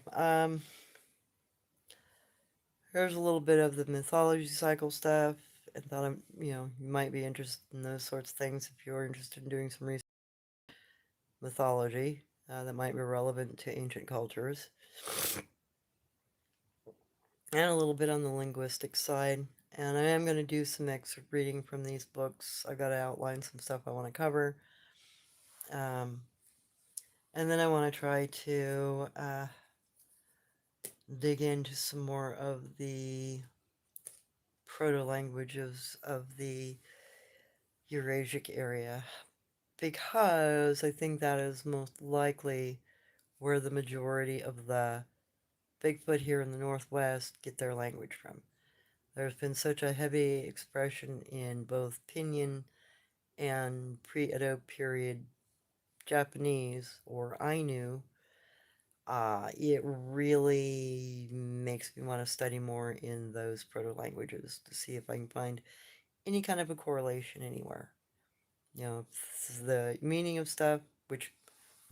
here's a little bit of the mythology cycle stuff. I thought you might be interested in those sorts of things if you're interested in doing some research mythology that might be relevant to ancient cultures, and a little bit on the linguistic side. And I am going to do some excerpt reading from these books. I've got to outline some stuff I want to cover. Um, and then I want to try to dig into some more of the proto languages of the Eurasic area, because I think that is most likely where the majority of the Bigfoot here in the Northwest get their language from. There's been such a heavy expression in both Pinyin and pre-Edo period Japanese or Ainu. It really makes me want to study more in those proto-languages to see if I can find any kind of a correlation anywhere. The meaning of stuff, which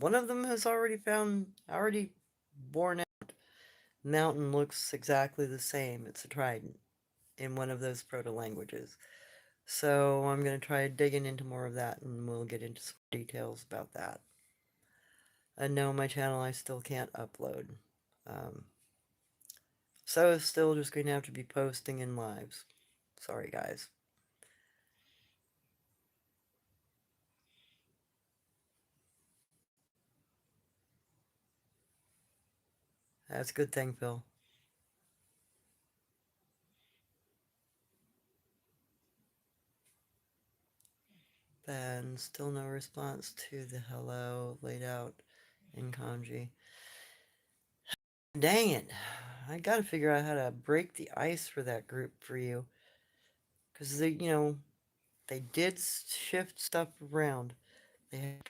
one of them has already borne out. Mountain looks exactly the same. It's a trident in one of those proto-languages. So I'm going to try digging into more of that, and we'll get into some details about that. And no, my channel I still can't upload. Um, so it's still just going to have to be posting in lives. Sorry, guys. That's a good thing, Phil. And still no response to the hello laid out in kanji. Dang it. I gotta figure out how to break the ice for that group for you. Because they did shift stuff around. They had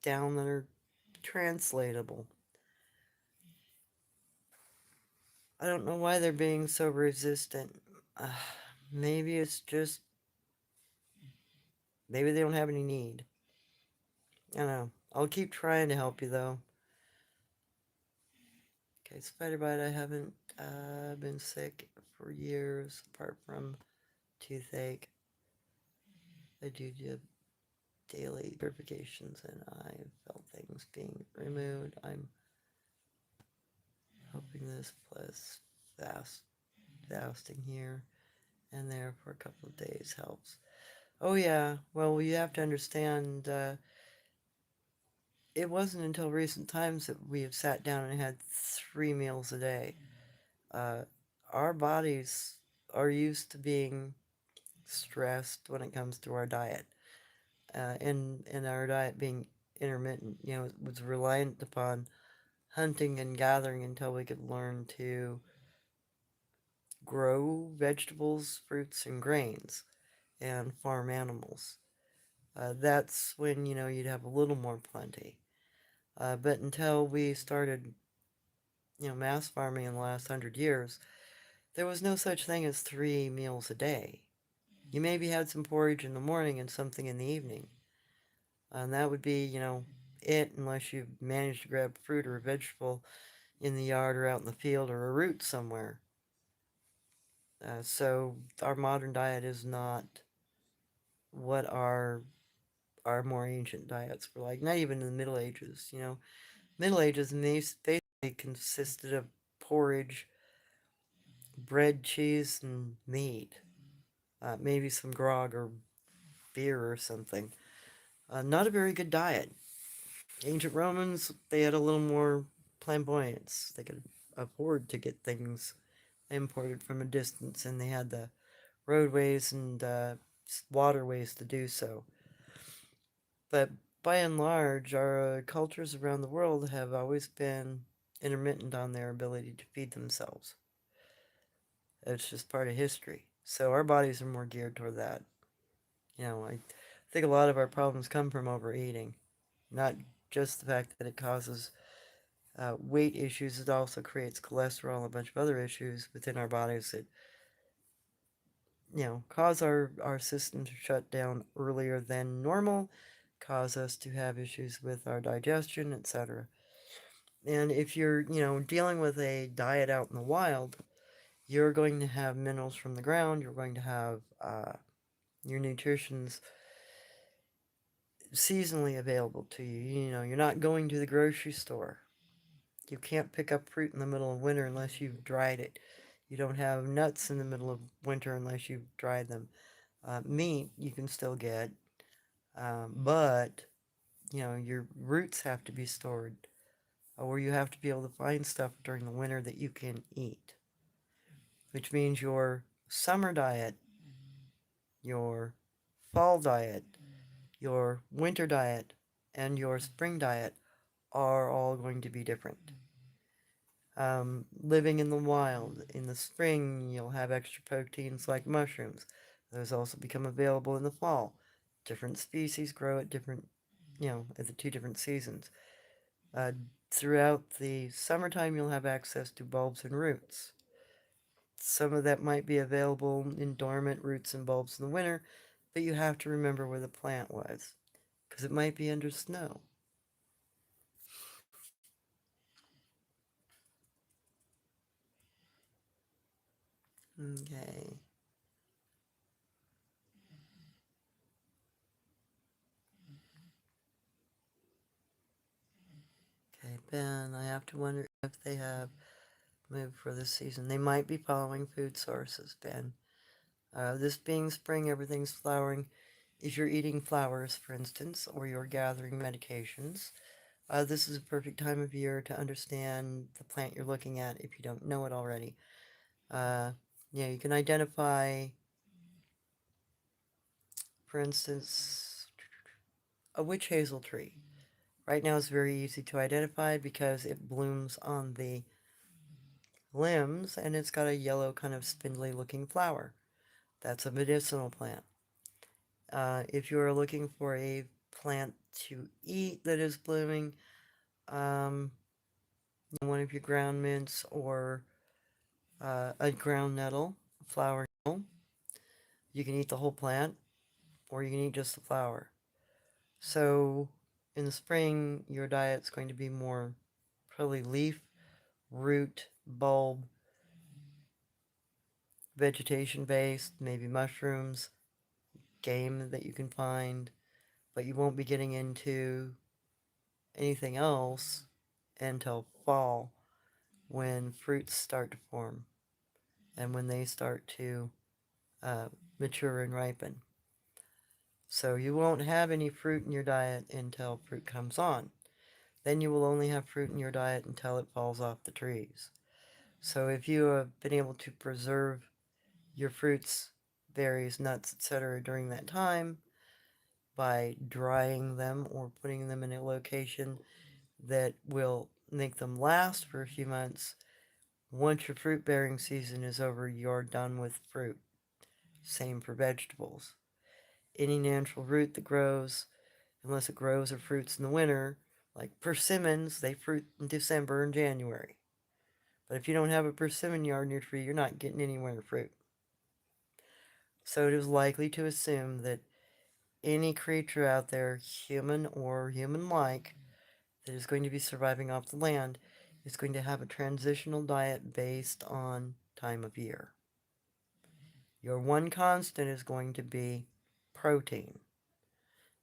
down that are translatable. I don't know why they're being so resistant. Uh, maybe it's just, maybe they don't have any need. I don't know. I'll keep trying to help you though. Okay, spider bite. I haven't been sick for years, apart from toothache. I do daily purifications, and I felt things being removed. I'm hoping this plus fasting here and there for a couple of days helps. Oh yeah, well you have to understand, it wasn't until recent times that we have sat down and had 3 meals a day. Uh, our bodies are used to being stressed when it comes to our diet, and our diet being intermittent. It was reliant upon hunting and gathering until we could learn to grow vegetables, fruits, and grains and farm animals. That's when, you'd have a little more plenty. But until we started, mass farming in the last 100 years, there was no such thing as 3 meals a day. You maybe had some porridge in the morning and something in the evening. And that would be, it, unless you managed to grab fruit or a vegetable in the yard or out in the field or a root somewhere. So our modern diet is not what our more ancient diets were like. Not even in the Middle Ages, you know. Middle Ages, and these basically consisted of porridge, bread, cheese, and meat. Maybe some grog or beer or something. Not a very good diet. Ancient Romans, they had a little more flamboyance. They could afford to get things imported from a distance, and they had the roadways and waterways to do so. But by and large, our cultures around the world have always been intermittent on their ability to feed themselves. It's just part of history. So our bodies are more geared toward that. You know, I think a lot of our problems come from overeating, not just the fact that it causes weight issues. It also creates cholesterol and a bunch of other issues within our bodies that, you know, cause our system to shut down earlier than normal, cause us to have issues with our digestion, etc. And if you're, you know, dealing with a diet out in the wild, you're going to have minerals from the ground. You're going to have your nutrition's seasonally available to you. You know, you're not going to the grocery store. You can't pick up fruit in the middle of winter unless you've dried it. You don't have nuts in the middle of winter unless you've dried them. Meat you can still get, but you know your roots have to be stored, or you have to be able to find stuff during the winter that you can eat. Which means your summer diet, your fall diet, your winter diet, and your spring diet are all going to be different. Living in the wild, in the spring, you'll have extra proteins like mushrooms. Those also become available in the fall. Different species grow at different, you know, at the two different seasons. Uh, Throughout the summertime, you'll have access to bulbs and roots. Some of that might be available in dormant roots and bulbs in the winter, but you have to remember where the plant was, because it might be under snow. Okay. Okay, Ben, I have to wonder if they have moved for this season. They might be following food sources, Ben. This being spring, everything's flowering. If you're eating flowers, for instance, or you're gathering medications, this is a perfect time of year to understand the plant you're looking at if you don't know it already. Uh, yeah, you can identify, for instance, a witch hazel tree. Right now it's very easy to identify because it blooms on the limbs and it's got a yellow kind of spindly looking flower. That's a medicinal plant. If you are looking for a plant to eat that is blooming, um, one of your ground mints or a ground nettle, flower nettle, you can eat the whole plant or you can eat just the flower. So in the spring, your diet's going to be more probably leaf, root, bulb, vegetation based, maybe mushrooms, game that you can find, but you won't be getting into anything else until fall when fruits start to form and when they start to uh, mature and ripen. So you won't have any fruit in your diet until fruit comes on. Then you will only have fruit in your diet until it falls off the trees. So if you have been able to preserve your fruits, berries, nuts, etc. during that time by drying them or putting them in a location that will make them last for a few months, once your fruit bearing season is over, you're done with fruit. Same for vegetables. Any natural root that grows, unless it grows or fruits in the winter, like persimmons, they fruit in December and January. But if you don't have a persimmon yard in your tree, you're not getting any winter fruit. So it is likely to assume that any creature out there, human or human like, that is going to be surviving off the land is going to have a transitional diet based on time of year. Your one constant is going to be protein.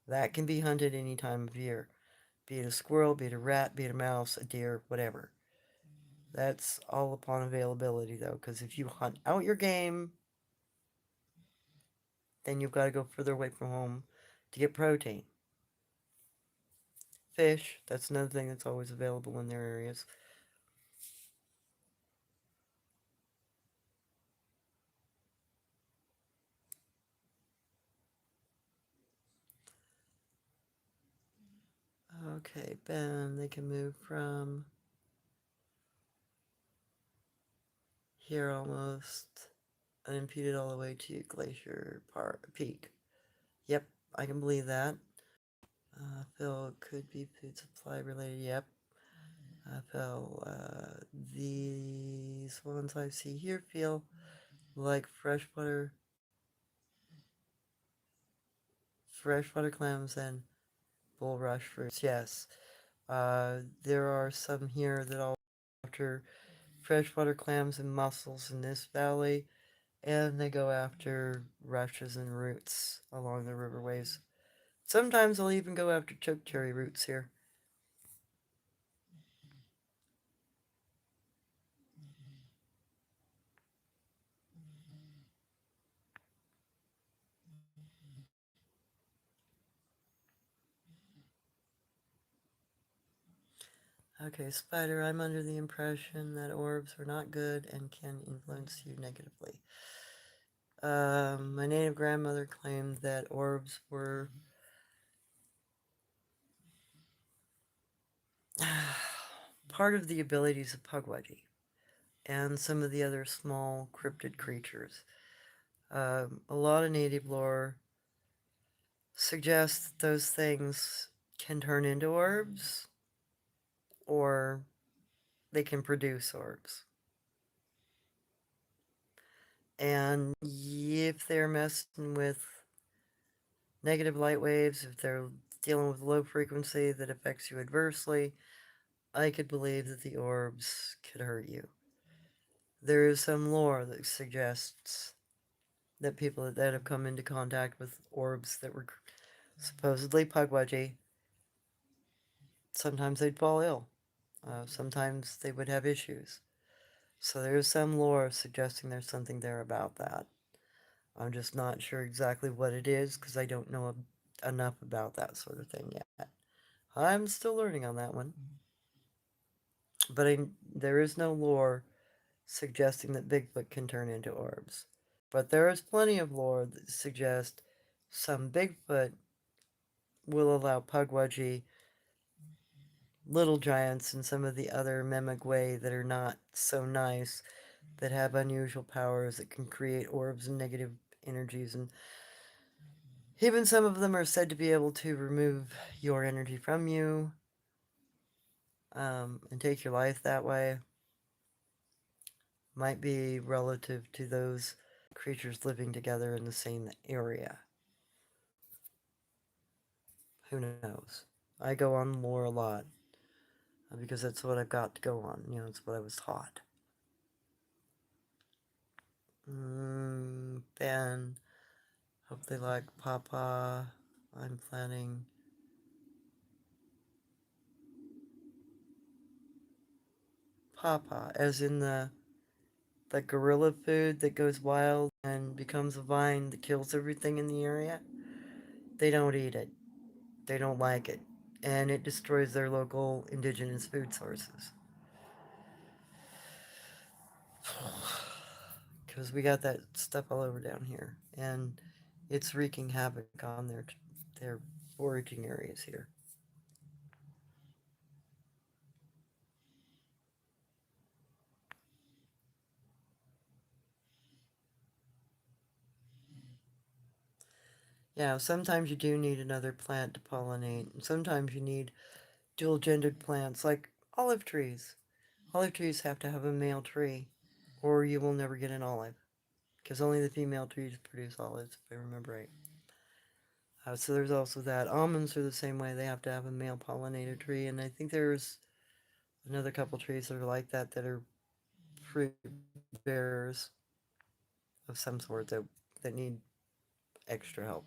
That can be hunted any time of year, be it a squirrel, be it a rat, be it a mouse, a deer, whatever. That's all upon availability, though, because if you hunt out your game, then you've got to go further away from home to get protein. Fish, that's another thing that's always available in their areas. Okay, Ben, they can move from here almost unimpeded all the way to Glacier Park Peak. Yep, I can believe that. Phil, could be food supply related. Yep. Phil, these ones I see here feel like freshwater clams and bulrush fruits. Yes. There are some here that all after freshwater clams and mussels in this valley, and they go after rushes and roots along the riverways. Sometimes they'll even go after chokecherry roots here. Okay, Spider, I'm under the impression that orbs are not good and can influence you negatively. My native grandmother claimed that orbs were part of the abilities of Pugwudgie and some of the other small cryptid creatures. A lot of native lore suggests that those things can turn into orbs or they can produce orbs. And if they're messing with negative light waves, if they're dealing with low frequency that affects you adversely, I could believe that the orbs could hurt you. There is some lore that suggests that people that have come into contact with orbs that were supposedly Pugwudgie, sometimes they'd fall ill. Sometimes they would have issues. So there's some lore suggesting there's something there about that. I'm just not sure exactly what it is because I don't know enough about that sort of thing yet. I'm still learning on that one. But there is no lore suggesting that Bigfoot can turn into orbs. But there is plenty of lore that suggests some Bigfoot will allow Pugwudgie, Little Giants, and some of the other Memigway that are not so nice, that have unusual powers that can create orbs and negative energies. And even some of them are said to be able to remove your energy from you and take your life that way. Might be relative to those creatures living together in the same area. Who knows? I go on lore a lot because that's what I've got to go on. It's what I was taught. Ben, hope they like Papa. I'm planning Papa, as in the gorilla food that goes wild and becomes a vine that kills everything in the area. They don't eat it. They don't like it. And it destroys their local indigenous food sources. Because we got that stuff all over down here. And it's wreaking havoc on their foraging areas here. Yeah, sometimes you do need another plant to pollinate. And sometimes you need dual-gendered plants like olive trees. Olive trees have to have a male tree, or you will never get an olive. Because only the female trees produce olives, if I remember right. So there's also that. Almonds are the same way. They have to have a male pollinator tree, and I think there's another couple trees that are like that are fruit bearers of some sort that need extra help.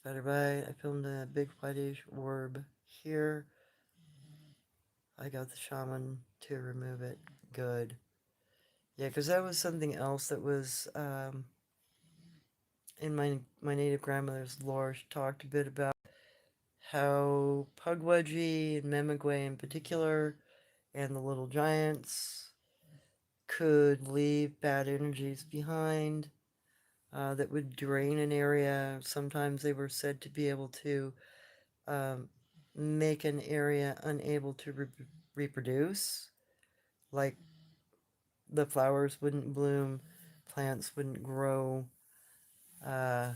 spider bite. I filmed a big whitish orb here. I got the shaman to remove it. Good. Yeah, because that was something else that was in my native grandmother's lore. She talked a bit about how Pugwudgie and Memigway in particular, and the little giants, could leave bad energies behind that would drain an area. Sometimes they were said to be able to um, make an area unable to reproduce, like the flowers wouldn't bloom, plants wouldn't grow, uh,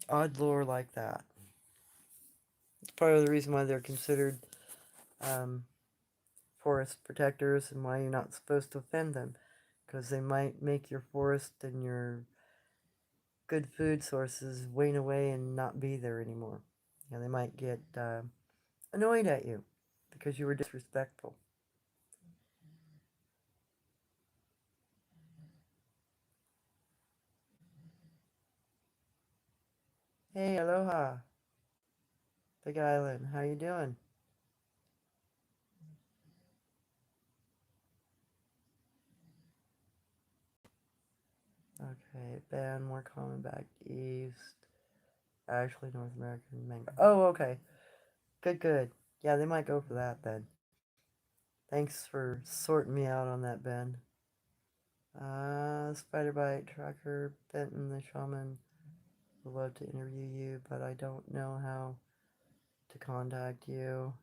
odd lore like that. It's part of the reason why they're considered um, forest protectors and why you're not supposed to offend them, because they might make your forest and your good food sources wane away and not be there anymore. You know, they might get annoyed at you because you were disrespectful. Hey, aloha, Big Island. How you doing? Okay, ban more common back east. Actually, North American mango. Oh, okay. Good, good. Yeah, they might go for that then. Thanks for sorting me out on that, Ben. Spider Bite, Tracker, Benton, the Shaman. Would love to interview you, but I don't know how to contact you.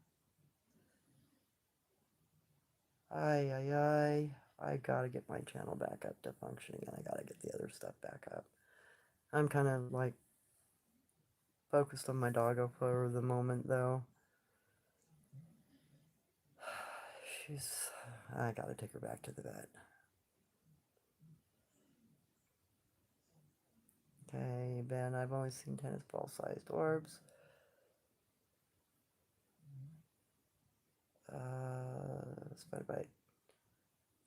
Ay, ay, ay. I gotta get my channel back up to functioning, and I gotta get the other stuff back up. I'm kind of like focused on my doggo for the moment, though. She's. I gotta take her back to the vet. Okay, Ben, I've only seen tennis ball sized orbs. Spider bite.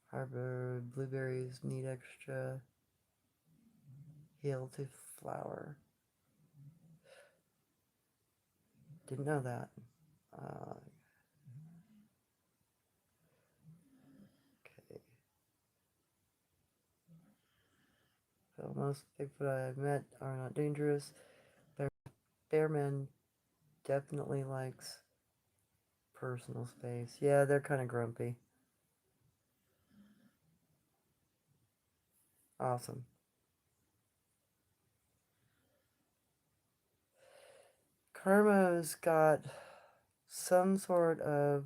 Harbor blueberries need extra heal to flower. Didn't know that. Uh, okay. So most Bigfoot I've met are not dangerous. Bearman definitely likes personal space. Yeah, they're kind of grumpy. Awesome. Karma's got some sort of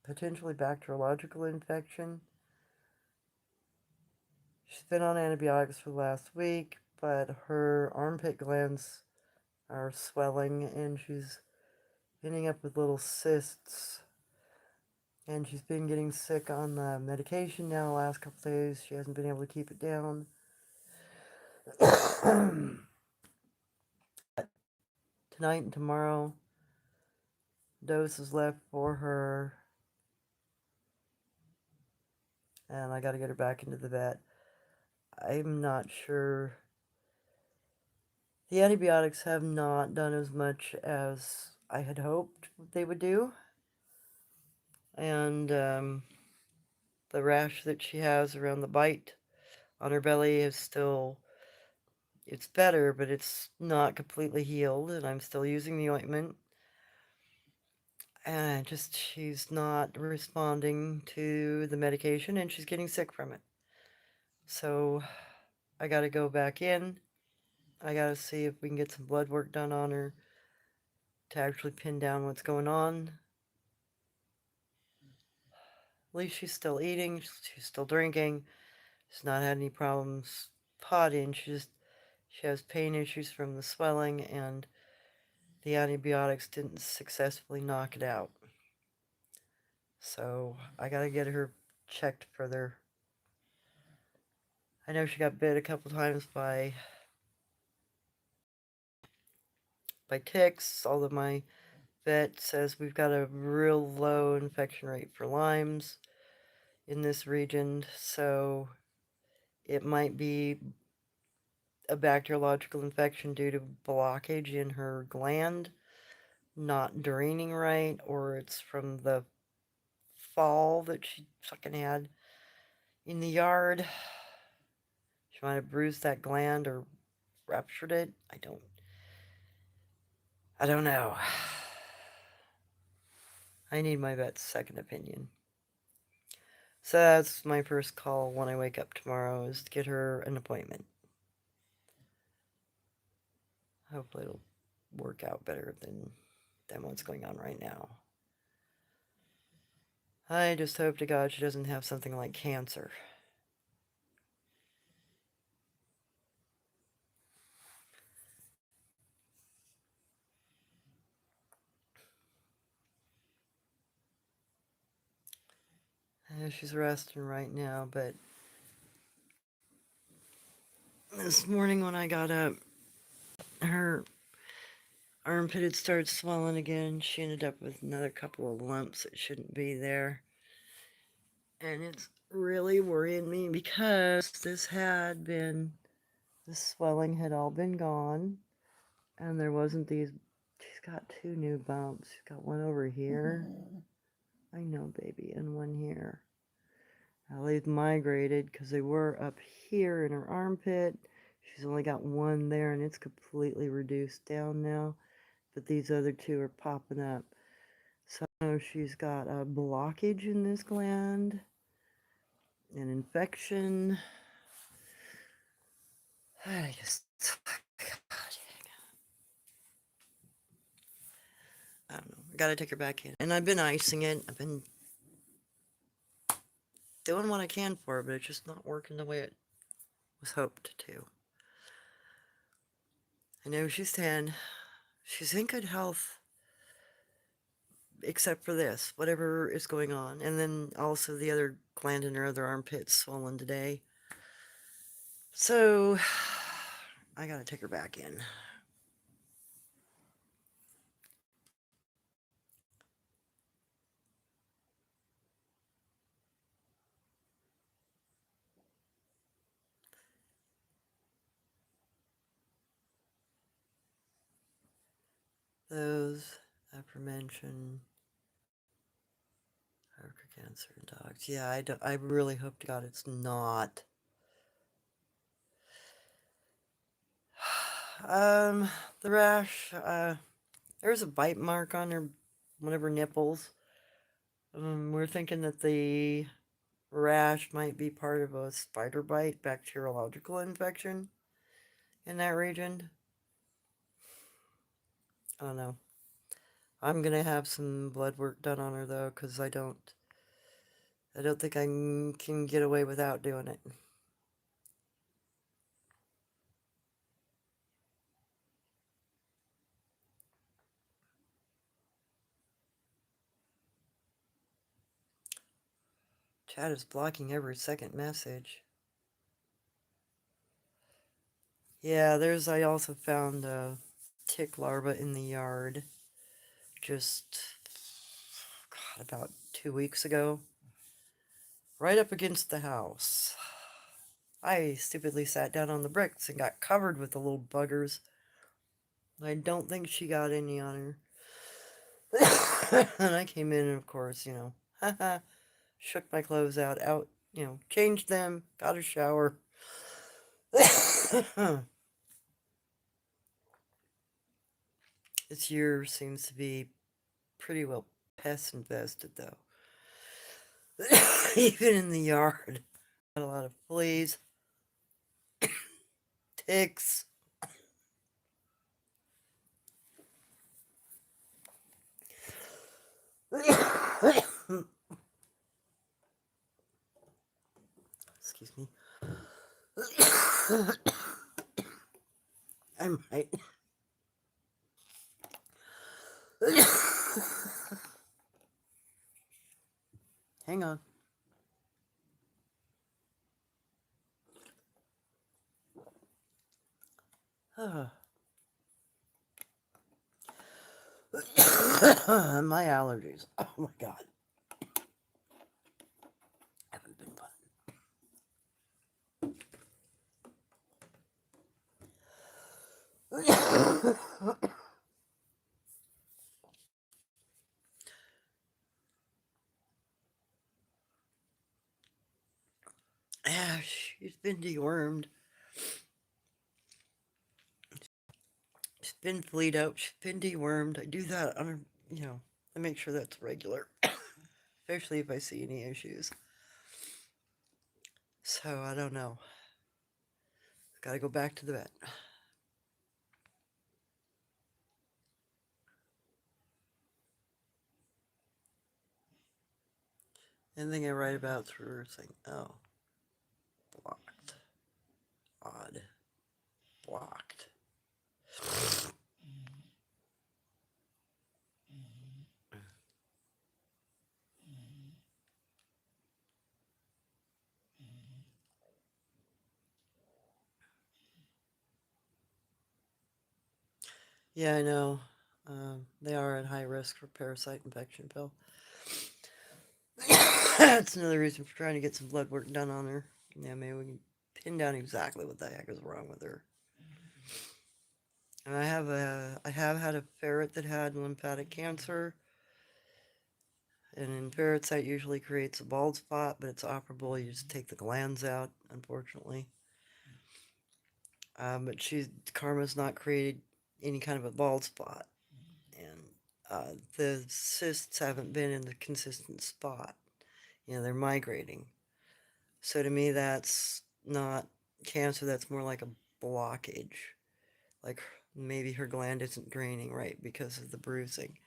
potentially bacteriological infection. She's been on antibiotics for the last week, but her armpit glands are swelling and she's ending up with little cysts. And she's been getting sick on the medication now the last couple days. She hasn't been able to keep it down. Tonight and tomorrow, doses left for her, and I got to get her back into the vet. I'm not sure. The antibiotics have not done as much as I had hoped they would do, and the rash that she has around the bite on her belly is still, it's better, but it's not completely healed, and I'm still using the ointment. And just, she's not responding to the medication, and she's getting sick from it. So I got to go back in. I got to see if we can get some blood work done on her to actually pin down what's going on. At least she's still eating, she's still drinking. She's not had any problems potting. She has pain issues from the swelling, and the antibiotics didn't successfully knock it out. So I got to get her checked further. I know she got bit a couple times by ticks, although my vet says we've got a real low infection rate for Lyme's in this region, so it might be a bacteriological infection due to blockage in her gland, not draining right, or it's from the fall that she fucking had in the yard. She might have bruised that gland or ruptured it. I don't know. I need my vet's second opinion. So that's my first call when I wake up tomorrow, is to get her an appointment. Hopefully it'll work out better than what's going on right now. I just hope to God she doesn't have something like cancer. She's resting right now, but this morning when I got up, her armpit had started swelling again. She ended up with another couple of lumps that shouldn't be there. And it's really worrying me because the swelling had all been gone. And there wasn't these, she's got 2 new bumps. She's got one over here. I know, baby, and one here. Now they've migrated because they were up here in her armpit. She's only got one there and it's completely reduced down now. But these other 2 are popping up. So she's got a blockage in this gland, an infection. I just, I don't know. I gotta take her back in. And I've been icing it. I've been doing what I can for her, but it's just not working the way it was hoped to. I know she's 10. She's in good health, except for this, whatever is going on. And then also the other gland in her other armpit swollen today. So I gotta take her back in. Those aforementioned cancer in dogs. Yeah, I really hope to God it's not. The rash, there's a bite mark on her, one of her nipples. We're thinking that the rash might be part of a spider bite bacteriological infection in that region. I don't know. I'm gonna have some blood work done on her though, because I don't think I can get away without doing it. Chat is blocking every second message. Yeah, I also found a tick larva in the yard just, God, about 2 weeks ago. Right up against the house. I stupidly sat down on the bricks and got covered with the little buggers. I don't think she got any on her. And I came in and, of course, shook my clothes out, changed them, got a shower. This year seems to be pretty well pest infested, though. Even in the yard. Got a lot of fleas, ticks. Excuse me. I might. Hang on. My allergies. Oh my God. Haven't been fun. Ah, she's been dewormed. She's been fleed out. She's been dewormed. I do that on I make sure that's regular, especially if I see any issues. So I don't know. Gotta go back to the vet. Anything I write about through her saying, oh, blocked. Odd. Blocked. Yeah, I know. They are at high risk for parasite infection, Bill. That's another reason for trying to get some blood work done on her. Yeah, maybe we can pin down exactly what the heck is wrong with her. And I have had a ferret that had lymphatic cancer, and in ferrets that usually creates a bald spot, but it's operable. You just take the glands out, unfortunately. But Karma's not created any kind of a bald spot, and the cysts haven't been in the consistent spot. They're migrating. So to me, that's not cancer. That's more like a blockage. Like maybe her gland isn't draining right because of the bruising.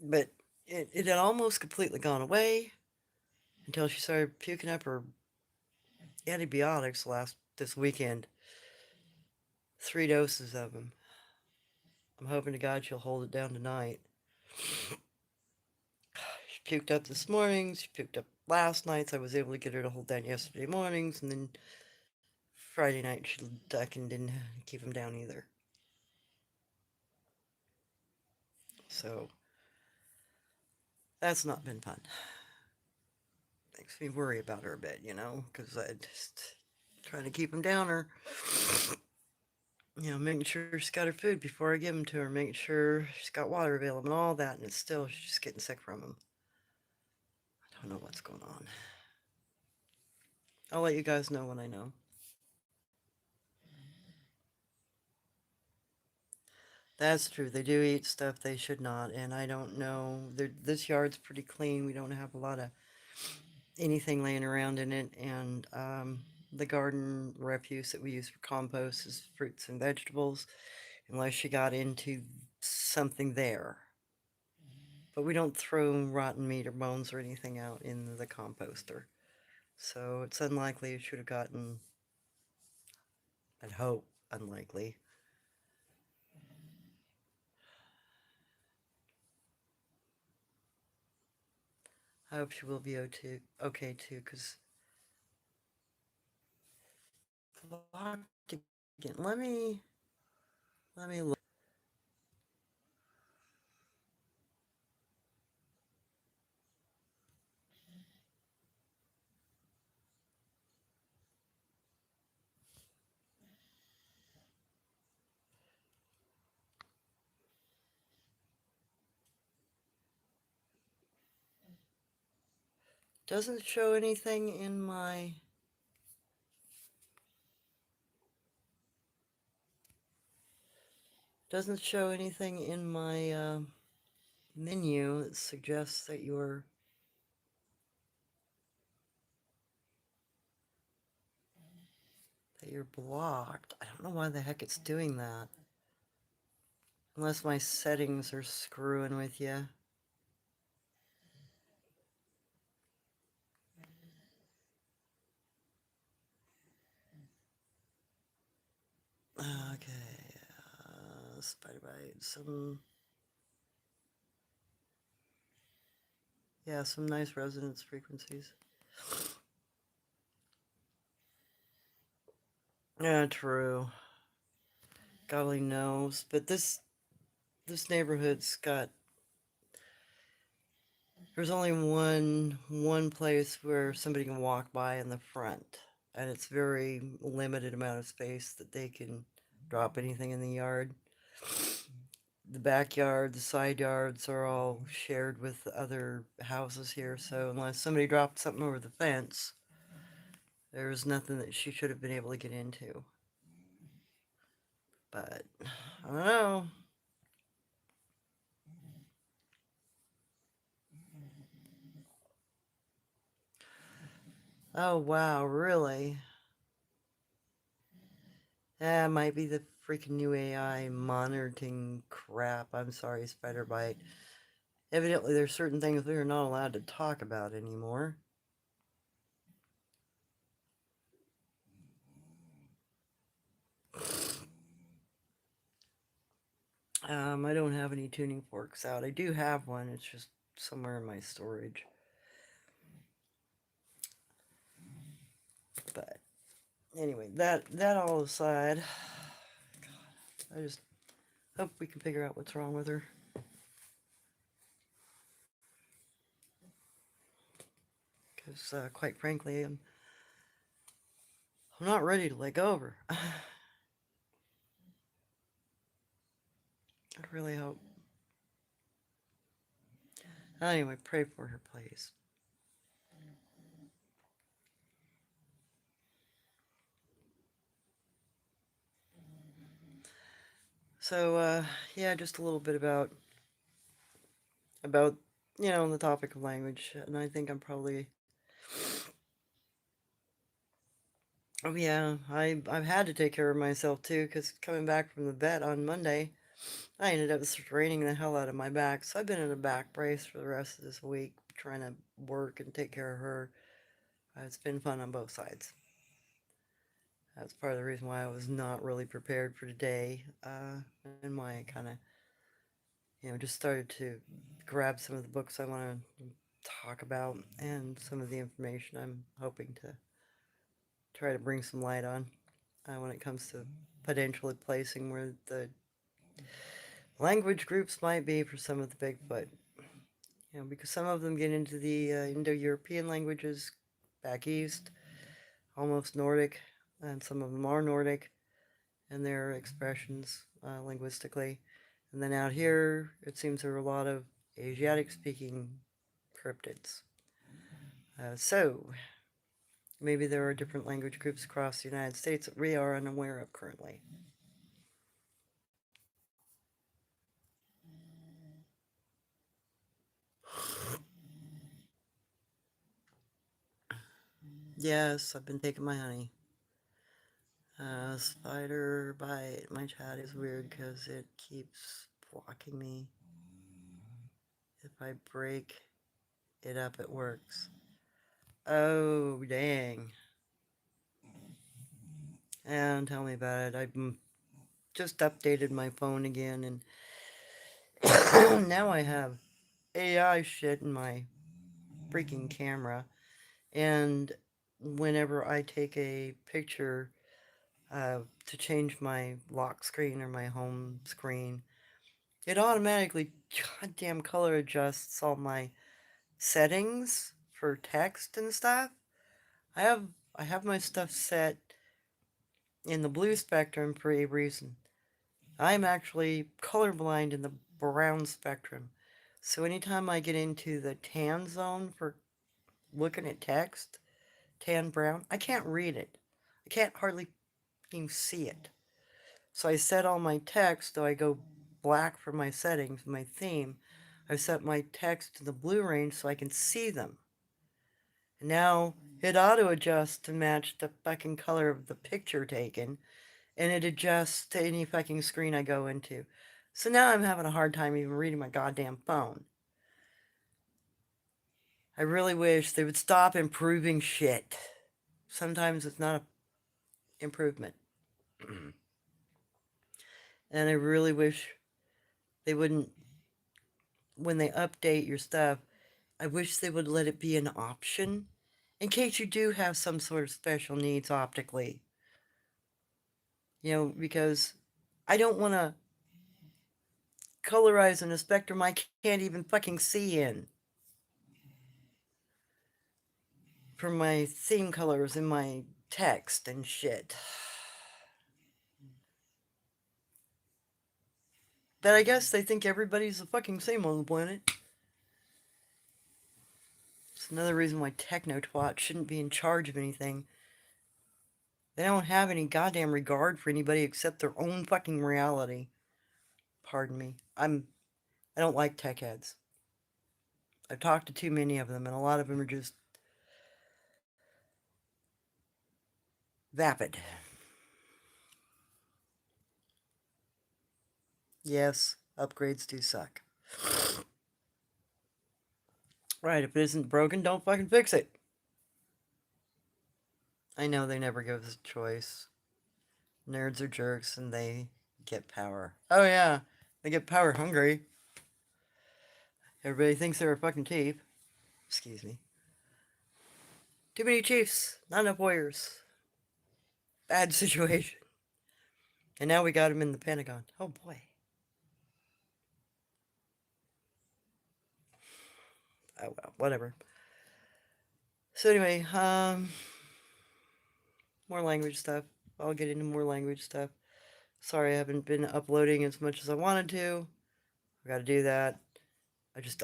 But it had almost completely gone away until she started puking up her antibiotics this weekend. 3 doses of them. I'm hoping to God she'll hold it down tonight. She puked up this morning. She puked up last night, so I was able to get her to hold down yesterday mornings, and then Friday night she ducked and didn't keep them down either. So that's not been fun. Makes me worry about her a bit, because I just trying to keep them down or making sure she's got her food before I give them to her, making sure she's got water available and all that, and it's still, she's just getting sick from them. I don't know what's going on. I'll let you guys know when I know. That's true. They do eat stuff they should not, and I don't know. This yard's pretty clean. We don't have a lot of anything laying around in it, and the garden refuse that we use for compost is fruits and vegetables, unless you got into something there. But we don't throw rotten meat or bones or anything out in the composter. So it's unlikely it should have gotten, I'd hope, unlikely. I hope she will be okay too, because again. Let me look. Doesn't show anything in my menu that suggests that you're blocked. I don't know why the heck it's doing that. Unless my settings are screwing with you. Okay. Spider bite. Some nice resonance frequencies. Yeah, true. Golly knows. But this neighborhood's got, there's only one place where somebody can walk by in the front, and it's very limited amount of space that they can drop anything in the yard. The backyard, the side yards are all shared with other houses here, so unless somebody dropped something over the fence, there's nothing that she should have been able to get into. But, I don't know. Oh, wow, really? That might be the freaking new AI monitoring crap. I'm sorry, Spider Bite. Evidently, there's certain things we are not allowed to talk about anymore. I don't have any tuning forks out. I do have one. It's just somewhere in my storage. But anyway, that all aside, God, I just hope we can figure out what's wrong with her. Because quite frankly, I'm not ready to let go of her. I really hope. Anyway, pray for her, please. So, yeah, just a little bit about the topic of language, and I think I'm probably. Oh yeah, I've had to take care of myself too, because coming back from the vet on Monday, I ended up straining the hell out of my back. So I've been in a back brace for the rest of this week, trying to work and take care of her. It's been fun on both sides. That's part of the reason why I was not really prepared for today, and why I kind of, just started to grab some of the books I want to talk about and some of the information I'm hoping to try to bring some light on when it comes to potentially placing where the language groups might be for some of the Bigfoot. Because some of them get into the Indo-European languages back east, almost Nordic, and some of them are Nordic in their expressions linguistically. And then out here, it seems there are a lot of Asiatic-speaking cryptids. So, maybe there are different language groups across the United States that we are unaware of currently. Yes, I've been taking my honey. Spider bite. My chat is weird because it keeps blocking me. If I break it up, it works. Oh, dang. And tell me about it. I've just updated my phone again, and now I have AI shit in my freaking camera. And whenever I take a picture to change my lock screen or my home screen, it automatically goddamn color adjusts all my settings for text and stuff. I have I have my stuff set in the blue spectrum for a reason. I'm actually colorblind in the brown spectrum. So anytime I get into the tan zone for looking at text, tan brown, I can't read it. I can't hardly even see it. So I set all my text, so I go black for my settings, my theme. I set my text to the blue range so I can see them. And now it auto adjusts to match the fucking color of the picture taken, and it adjusts to any fucking screen I go into. So now I'm having a hard time even reading my goddamn phone. I really wish they would stop improving shit. Sometimes it's not an improvement. And I really wish they wouldn't, when they update your stuff, I wish they would let it be an option in case you do have some sort of special needs optically. Because I don't want to colorize in a spectrum I can't even fucking see in. For my theme colors in my text and shit. But I guess they think everybody's the fucking same on the planet. It's another reason why techno twats shouldn't be in charge of anything. They don't have any goddamn regard for anybody except their own fucking reality. Pardon me. I don't like tech heads. I've talked to too many of them, and a lot of them are just vapid. Yes, upgrades do suck. Right, if it isn't broken, don't fucking fix it. I know they never give us a choice. Nerds are jerks and they get power. Oh yeah, they get power hungry. Everybody thinks they're a fucking chief. Excuse me. Too many chiefs, not enough warriors. Bad situation. And now we got him in the Pentagon. Oh boy. Oh well, whatever. So anyway, more language stuff. I'll get into more language stuff. Sorry I haven't been uploading as much as I wanted to. I gotta do that.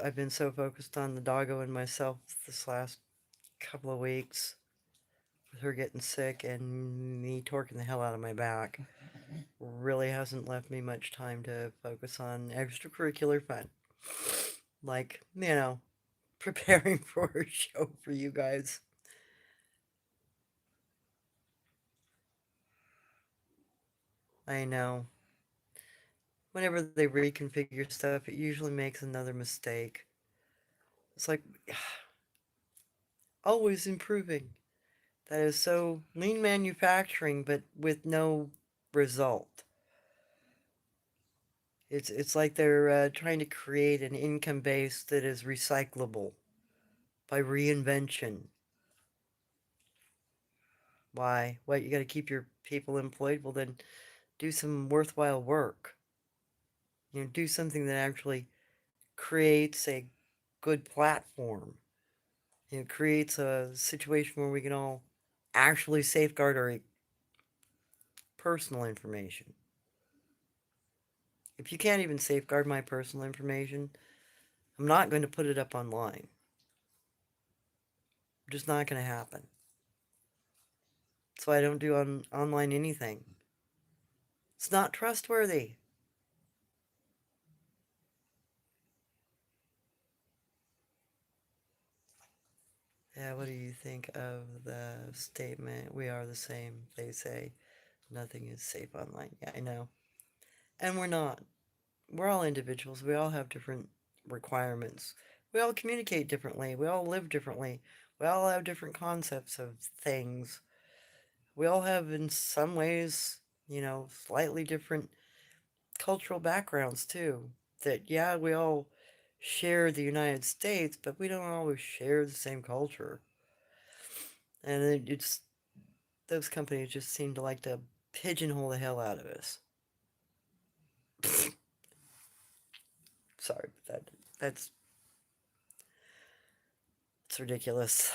I've been so focused on the doggo and myself this last couple of weeks with her getting sick and me torquing the hell out of my back. Really hasn't left me much time to focus on extracurricular fun. Like, preparing for a show for you guys. I know. Whenever they reconfigure stuff, it usually makes another mistake. It's like always improving. That is so lean manufacturing, but with no result. It's like they're trying to create an income base that is recyclable by reinvention. Why? What, you got to keep your people employed? Well, then do some worthwhile work. Do something that actually creates a good platform. Creates a situation where we can all actually safeguard our personal information. If you can't even safeguard my personal information, I'm not going to put it up online. Just not going to happen. That's why I don't do online anything. It's not trustworthy. Yeah, what do you think of the statement, we are the same, they say, nothing is safe online? Yeah, I know. And we're not. We're all individuals. We all have different requirements. We all communicate differently. We all live differently. We all have different concepts of things. We all have, in some ways, slightly different cultural backgrounds, too. That, yeah, we all share the United States, but we don't always share the same culture. And it's those companies just seem to like to pigeonhole the hell out of us. Sorry, but that's it's ridiculous.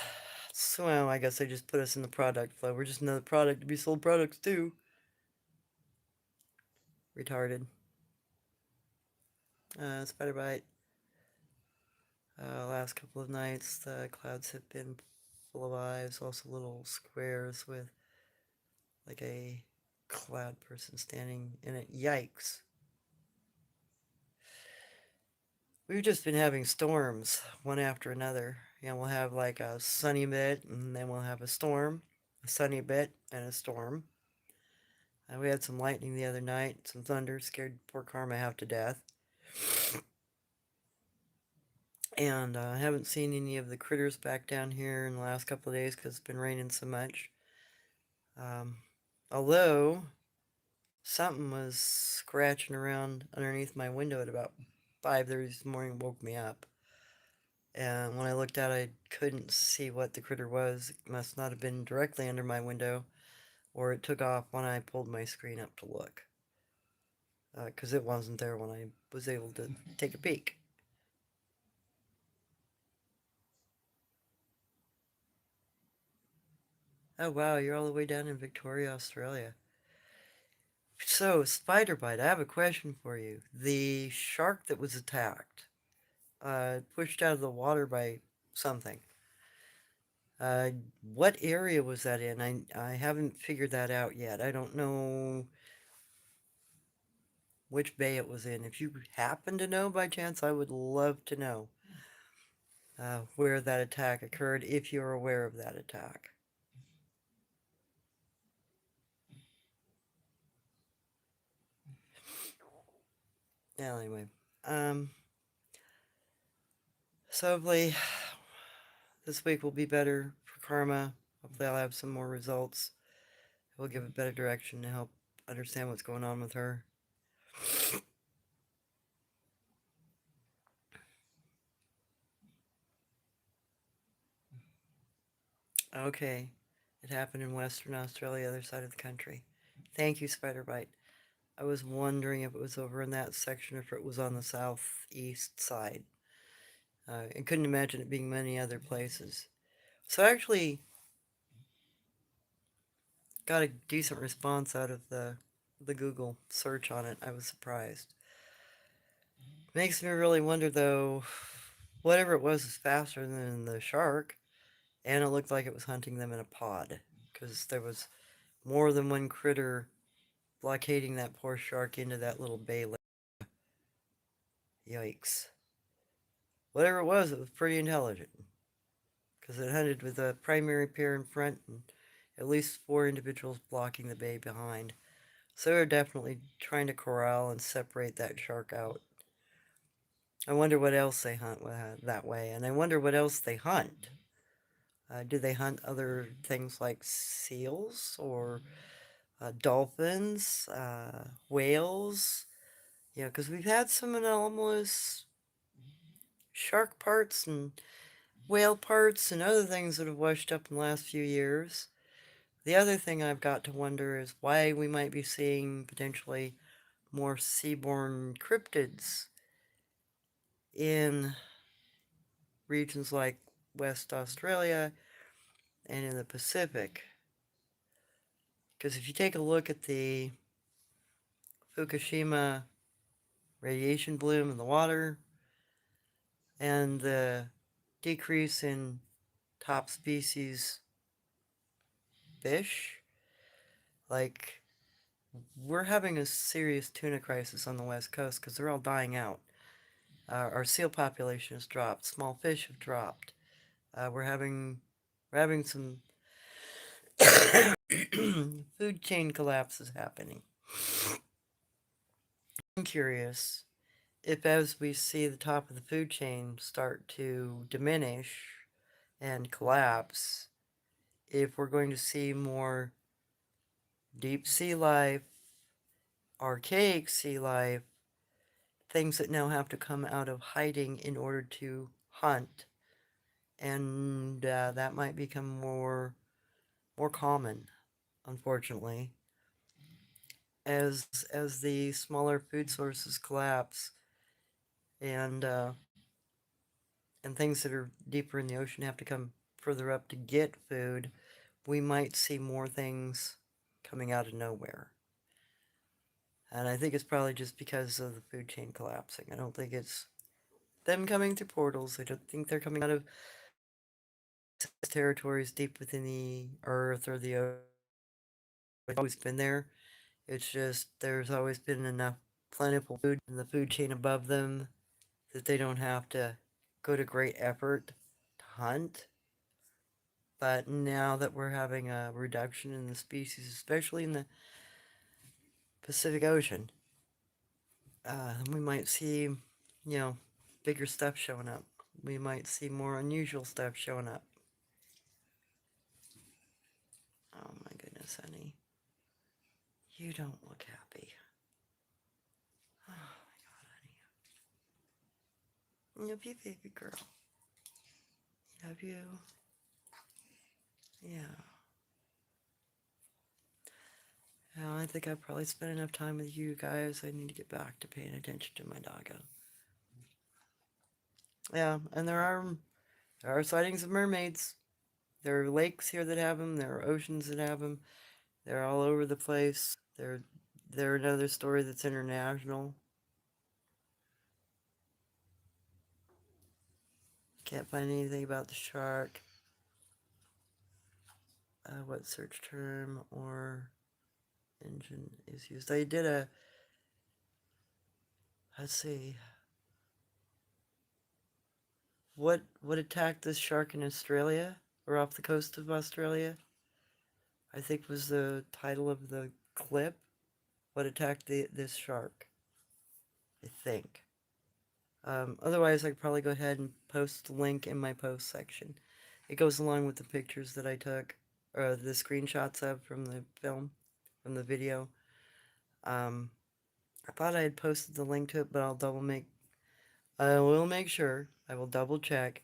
So, well, I guess they just put us in the product flow. We're just another product to be sold products to. Retarded. Spider bite. Last couple of nights, the clouds have been full of eyes, also little squares with like a cloud person standing in it. Yikes. We've just been having storms, one after another. We'll have like a sunny bit, and then we'll have a storm, a sunny bit, and a storm. We had some lightning the other night, some thunder, scared poor Karma half to death. And I haven't seen any of the critters back down here in the last couple of days because it's been raining so much. Although, something was scratching around underneath my window at about 5:30 this morning, woke me up. And when I looked out, I couldn't see what the critter was. It must not have been directly under my window, or it took off when I pulled my screen up to look. Because it wasn't there when I was able to take a peek. Oh wow, you're all the way down in Victoria, Australia. So, spider bite, I have a question for you. The shark that was attacked, pushed out of the water by something. Uh, what area was that in? I haven't figured that out yet. I don't know which bay it was in. If you happen to know by chance, I would love to know where that attack occurred, if you're aware of that attack. Anyway, um, so hopefully this week will be better for Karma. Hopefully I'll have some more results. It will give a better direction to help understand what's going on with her. Okay, it happened in Western Australia, other side of the country. Thank you, Spiderbite. I was wondering if it was over in that section or if it was on the southeast side. I couldn't imagine it being many other places. So I actually got a decent response out of the Google search on it. I was surprised. Makes me really wonder though, whatever it was faster than the shark, and it looked like it was hunting them in a pod, because there was more than one critter blockading that poor shark into that little bay. Yikes. Whatever it was pretty intelligent, because it hunted with a primary pair in front and at least four individuals blocking the bay behind. So they're definitely trying to corral and separate that shark out. I wonder what else they hunt that way, and I wonder what else they hunt. Do they hunt other things like seals or dolphins, whales? Yeah, because we've had some anomalous shark parts and whale parts and other things that have washed up in the last few years. The other thing I've got to wonder is why we might be seeing potentially more seaborne cryptids in regions like West Australia and in the Pacific. Because if you take a look at the Fukushima radiation bloom in the water and the decrease in top species fish, like, we're having a serious tuna crisis on the west coast because they're all dying out. Our seal population has dropped. Small fish have dropped. We're having some food chain collapses happening. I'm curious if, as we see the top of the food chain start to diminish and collapse, if we're going to see more deep sea life, archaic sea life, things that now have to come out of hiding in order to hunt, and that might become more common, unfortunately, as the smaller food sources collapse, and and things that are deeper in the ocean have to come further up to get food. We might see more things coming out of nowhere. And I think it's probably just because of the food chain collapsing. I don't think it's them coming through portals. I don't think they're coming out of territories deep within the earth or the ocean. It's always been there. It's just there's always been enough plentiful food in the food chain above them that they don't have to go to great effort to hunt. But now that we're having a reduction in the species, especially in the Pacific Ocean, we might see, bigger stuff showing up. We might see more unusual stuff showing up. Oh my goodness, honey. You don't look happy. Oh my god, honey. You'll be a baby girl. Love you. Yeah. Well, I think I've probably spent enough time with you guys. I need to get back to paying attention to my doggo. Yeah, and there are sightings of mermaids. There are lakes here that have them. There are oceans that have them. They're all over the place. There another story that's international. Can't find anything about the shark. What search term or engine is used? I did a. Let's see. What attacked this shark in Australia or off the coast of Australia? I think was the title of the clip. What attacked this shark? I think. Otherwise, I could probably go ahead and post the link in my post section. It goes along with the pictures that I took, or the screenshots of from the film, from the video. I thought I had posted the link to it, but I will make sure. I will double check,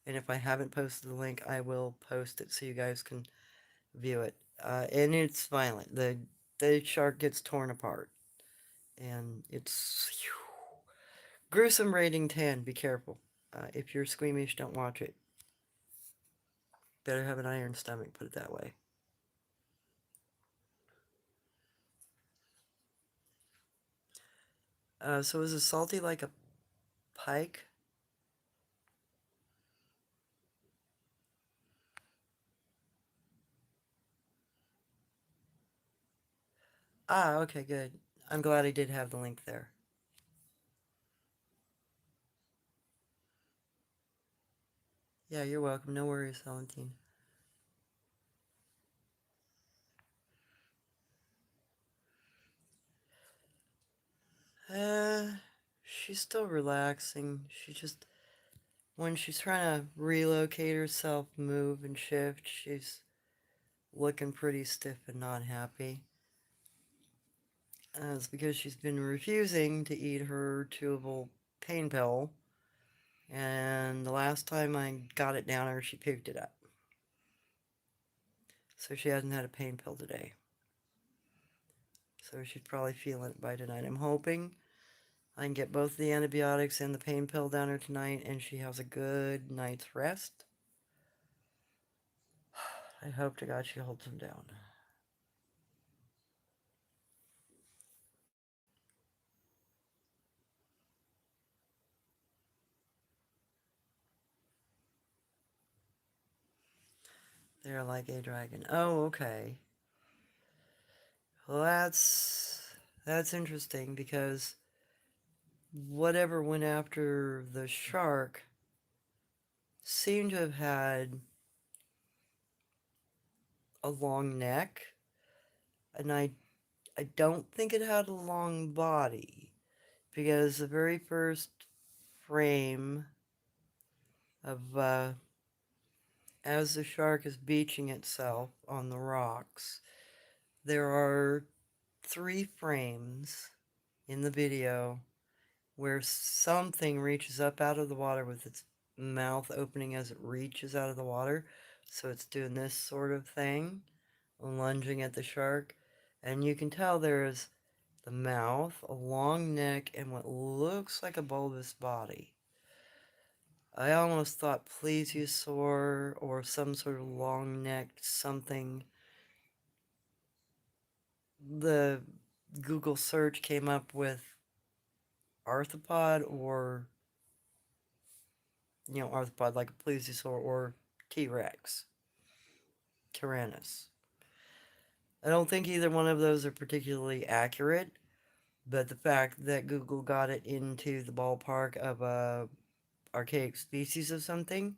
and if I haven't posted the link, I will post it so you guys can view it. And it's violent. The shark gets torn apart, and it's gruesome. Rating 10. Be careful. If you're squeamish, don't watch it. Better have an iron stomach. Put it that way. So is it salty like a pike? Ah, okay, good. I'm glad I did have the link there. Yeah, you're welcome. No worries, Valentine. Uh, she's still relaxing. When she's trying to relocate herself, move, and shift, she's looking pretty stiff and not happy. It's because she's been refusing to eat her chewable pain pill, and the last time I got it down her, she puked it up. So she hasn't had a pain pill today. So she's probably feeling it by tonight. I'm hoping I can get both the antibiotics and the pain pill down her tonight, and she has a good night's rest. I hope to God she holds them down. They're like a dragon. Oh, okay. Well, that's interesting because whatever went after the shark seemed to have had a long neck, and I don't think it had a long body because the very first frame of as the shark is beaching itself on the rocks, there are 3 frames in the video where something reaches up out of the water with its mouth opening as it reaches out of the water. So it's doing this sort of thing, lunging at the shark. And you can tell there's the mouth, a long neck, and what looks like a bulbous body. I almost thought plesiosaur or some sort of long-necked something. The Google search came up with arthropod or, arthropod like a plesiosaur or T-Rex, Tyrannus. I don't think either one of those are particularly accurate, but the fact that Google got it into the ballpark of a archaic species of something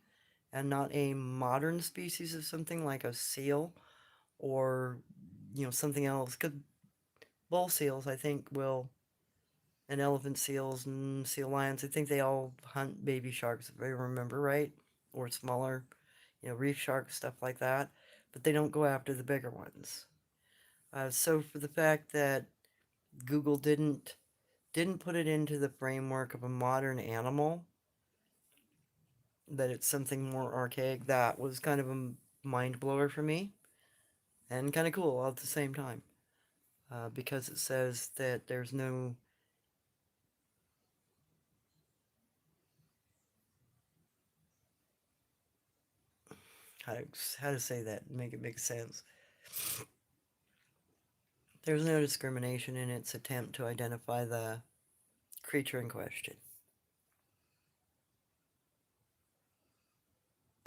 and not a modern species of something like a seal or something else, because bull seals I think will, and elephant seals and seal lions, I think they all hunt baby sharks if I remember right, or smaller, reef sharks, stuff like that, but they don't go after the bigger ones. So for the fact that Google didn't put it into the framework of a modern animal, that it's something more archaic, that was kind of a mind blower for me, and kind of cool all at the same time, because it says that there's no how to, how to say that and make it make sense. There's no discrimination in its attempt to identify the creature in question.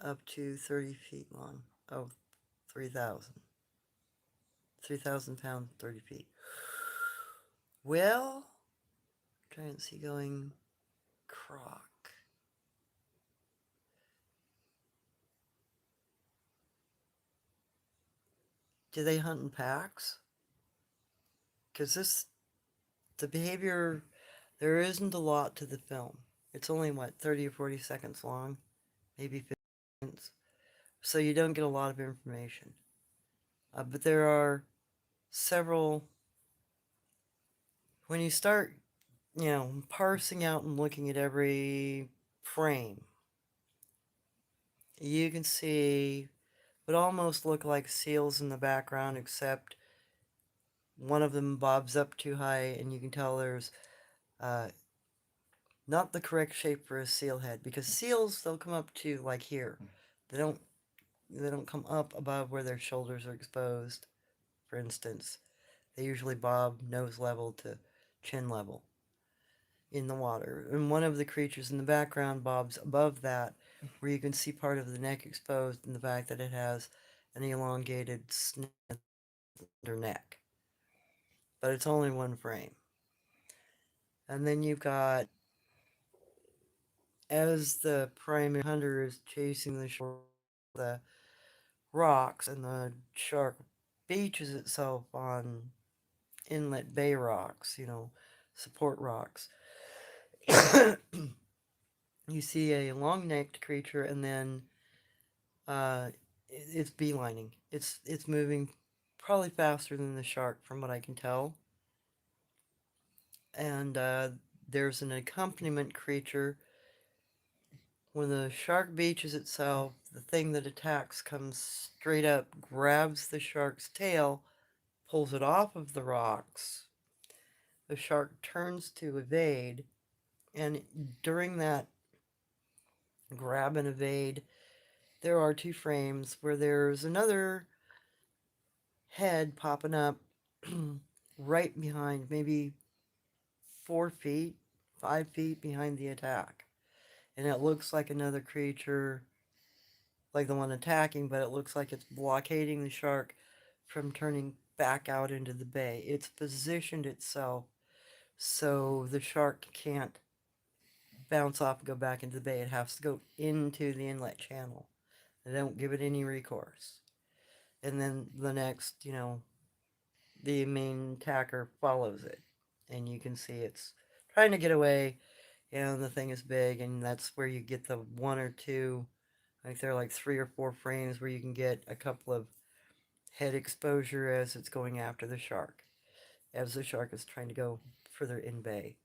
Up to 30 feet long. Oh, 3,000. 3,000 pounds, 30 feet. Well, giant seagoing croc. Do they hunt in packs? Because the behavior, there isn't a lot to the film. It's only, what, 30 or 40 seconds long? Maybe 50 seconds. So you don't get a lot of information. But there are several, when you start, parsing out and looking at every frame, you can see what almost look like seals in the background, except one of them bobs up too high, and you can tell there's uh, not the correct shape for a seal head, because seals, they'll come up to like here. They don't they don't come up above where their shoulders are exposed, for instance. They usually bob nose level to chin level in the water. And one of the creatures in the background bobs above that, where you can see part of the neck exposed and the fact that it has an elongated slender neck. But it's only one frame. And then you've got, as the primary hunter is chasing the shore, the rocks, and the shark beaches itself on inlet bay rocks, support rocks. You see a long-necked creature, and then uh, it's beelining. It's moving probably faster than the shark, from what I can tell. And there's an accompaniment creature. When the shark beaches itself, the thing that attacks comes straight up, grabs the shark's tail, pulls it off of the rocks. The shark turns to evade, and during that grab and evade, there are two frames where there's another head popping up right behind, maybe 4 feet, 5 feet behind the attack. And it looks like another creature, like the one attacking, but it looks like it's blockading the shark from turning back out into the bay. It's positioned itself so the shark can't bounce off and go back into the bay. It has to go into the inlet channel. They don't give it any recourse. And then the next, the main attacker follows it. And you can see it's trying to get away, and the thing is big, and that's where you get the one or two, I think there are like 3 or 4 frames where you can get a couple of head exposure as it's going after the shark, as the shark is trying to go further in bay.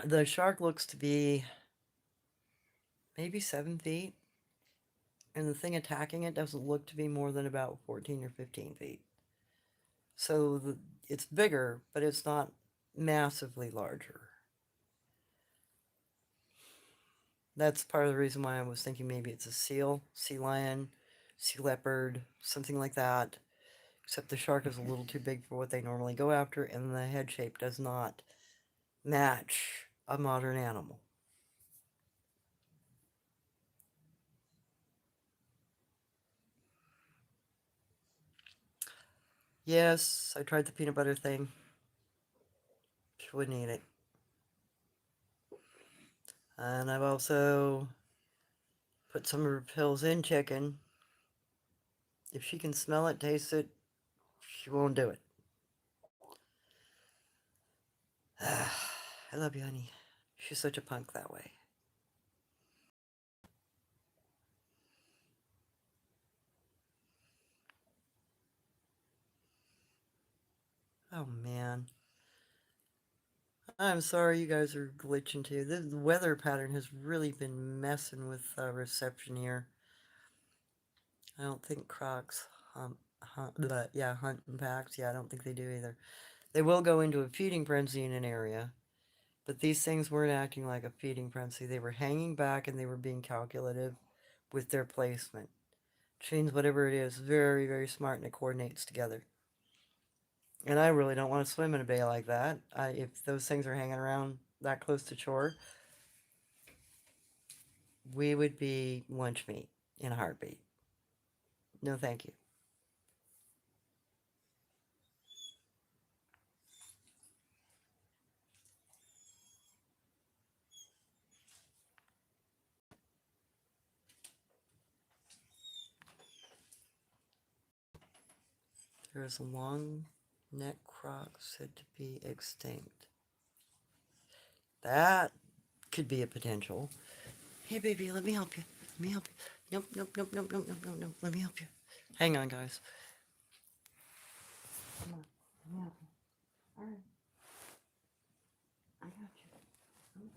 The shark looks to be maybe 7 feet, and the thing attacking it doesn't look to be more than about 14 or 15 feet. So it's bigger, but it's not massively larger. That's part of the reason why I was thinking maybe it's a seal, sea lion, sea leopard, something like that. Except the shark is a little too big for what they normally go after, and the head shape does not match a modern animal. Yes, I tried the peanut butter thing. She wouldn't eat it. And I've also put some of her pills in chicken. If she can smell it, taste it, she won't do it. I love you, honey. She's such a punk that way. Oh, man. I'm sorry you guys are glitching too. The weather pattern has really been messing with reception here. I don't think crocs hunt in packs. Yeah, I don't think they do either. They will go into a feeding frenzy in an area, but these things weren't acting like a feeding frenzy. They were hanging back and they were being calculative with their placement. chains, whatever it is, very, very smart, and it coordinates together. And I really don't want to swim in a bay like that. If those things are hanging around that close to shore, we would be lunch meat in a heartbeat. No, thank you. There is a long neck croc said to be extinct. That could be a potential. Hey, baby, let me help you. Let me help you. Nope, nope, nope, nope, nope, nope, nope, nope. Let me help you. Hang on, guys. Come on. Let me help you. All right. I got you.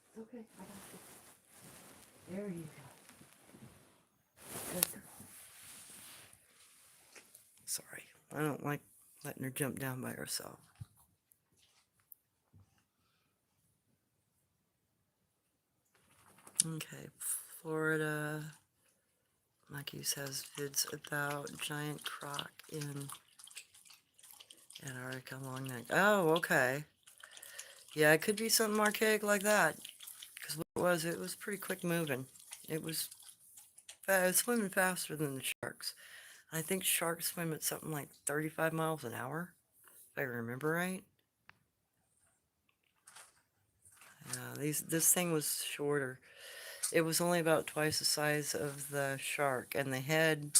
It's okay. I got you. There you go. Good girl. Sorry. I don't like letting her jump down by herself. Okay, Florida. Mikey's has vids about giant croc in Antarctica long neck. Oh, okay. Yeah, it could be something archaic like that. Because what it was pretty quick moving. It was swimming faster than the sharks. I think sharks swim at something like 35 miles an hour, if I remember right. This thing was shorter. It was only about twice the size of the shark, and the head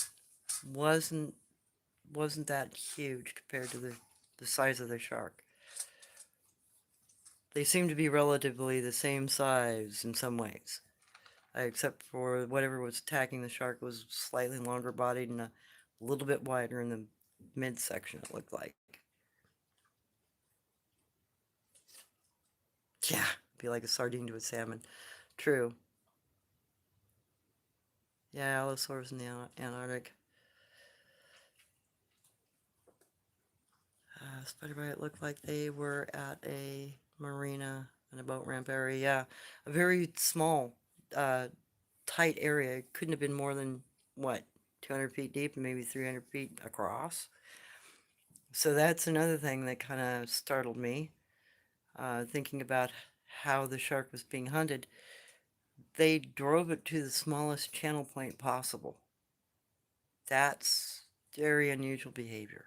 wasn't that huge compared to the size of the shark. They seem to be relatively the same size in some ways, except for whatever was attacking the shark was slightly longer bodied and a little bit wider in the midsection, it looked like. Yeah, be like a sardine to a salmon. True. Yeah, allosaurs in the Antarctic. Spider-Bite looked like they were at a marina and a boat ramp area. Yeah, a very small, uh, tight area. It couldn't have been more than, what, 200 feet deep and maybe 300 feet across. So that's another thing that kind of startled me, thinking about how the shark was being hunted. They drove it to the smallest channel point possible. That's very unusual behavior.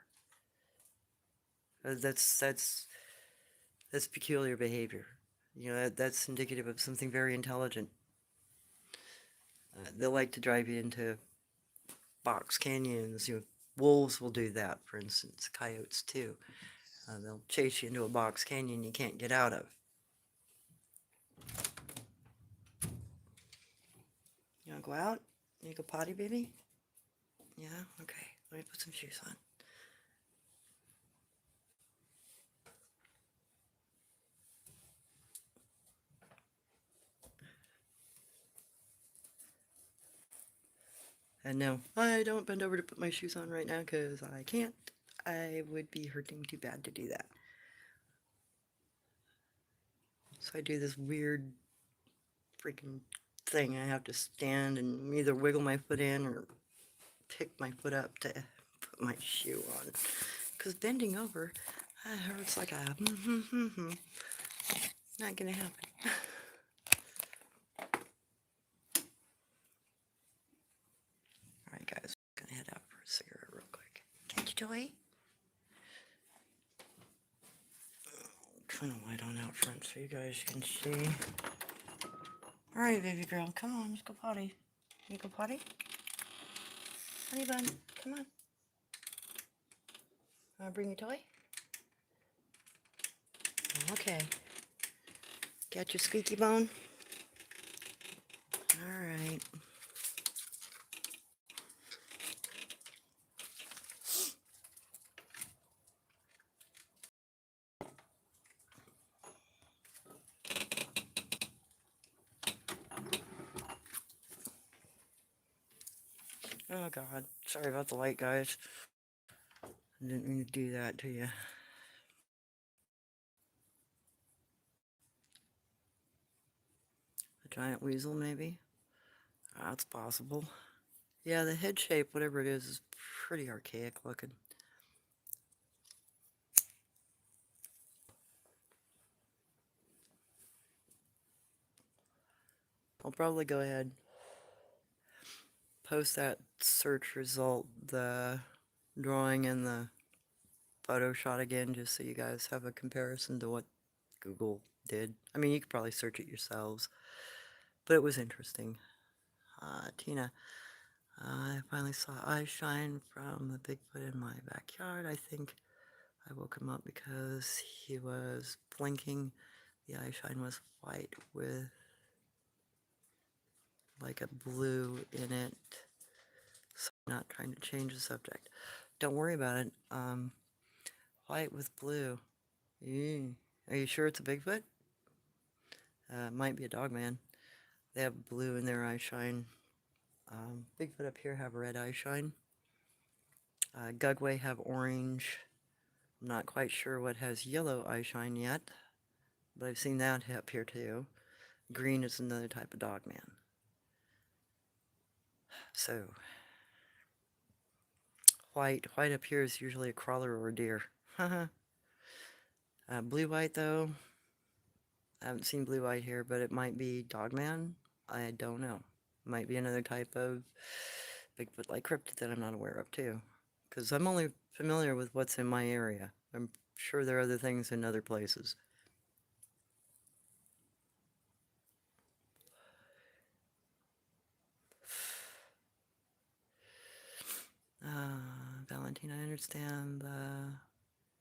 That's peculiar behavior. You know, that's indicative of something very intelligent. They like to drive you into box canyons. You know, wolves will do that, for instance. Coyotes too. They'll chase you into a box canyon you can't get out of. You wanna go out? You go potty, baby? Yeah? Okay. Let me put some shoes on. And no, I don't bend over to put my shoes on right now because I can't. I would be hurting too bad to do that. So I do this weird freaking thing. I have to stand and either wiggle my foot in or pick my foot up to put my shoe on. Because bending over hurts like a not gonna happen. Alright guys, I'm gonna head out for a cigarette real quick. Catch a toy? Turn the light on out front so you guys can see. Alright, baby girl, come on, let's go potty. You go potty? Honey bun, come on. Wanna bring your toy? Okay. Got your squeaky bone? Alright. Oh god, sorry about the light, guys. I didn't mean to do that to you. A giant weasel, maybe? That's possible. Yeah, the head shape, whatever it is pretty archaic looking. I'll probably go ahead, post that search result, the drawing and the photo shot again, just so you guys have a comparison to what Google did. I mean, you could probably search it yourselves, but it was interesting. Tina, I finally saw eye shine from the Bigfoot in my backyard. I think I woke him up because he was blinking. The eye shine was white with like a blue in it. So I'm not trying to change the subject. Don't worry about it. White with blue. Ew. Are you sure it's a Bigfoot? It might be a dog man. They have blue in their eye shine. Bigfoot up here have red eye shine. Gugway have orange. I'm not quite sure what has yellow eye shine yet, but I've seen that up here too. Green is another type of dog man. So, white up here is usually a crawler or a deer. Blue-white though, I haven't seen blue-white here, but it might be dogman. I don't know. Might be another type of Bigfoot like cryptid that I'm not aware of too. Because I'm only familiar with what's in my area. I'm sure there are other things in other places. Valentina, I understand the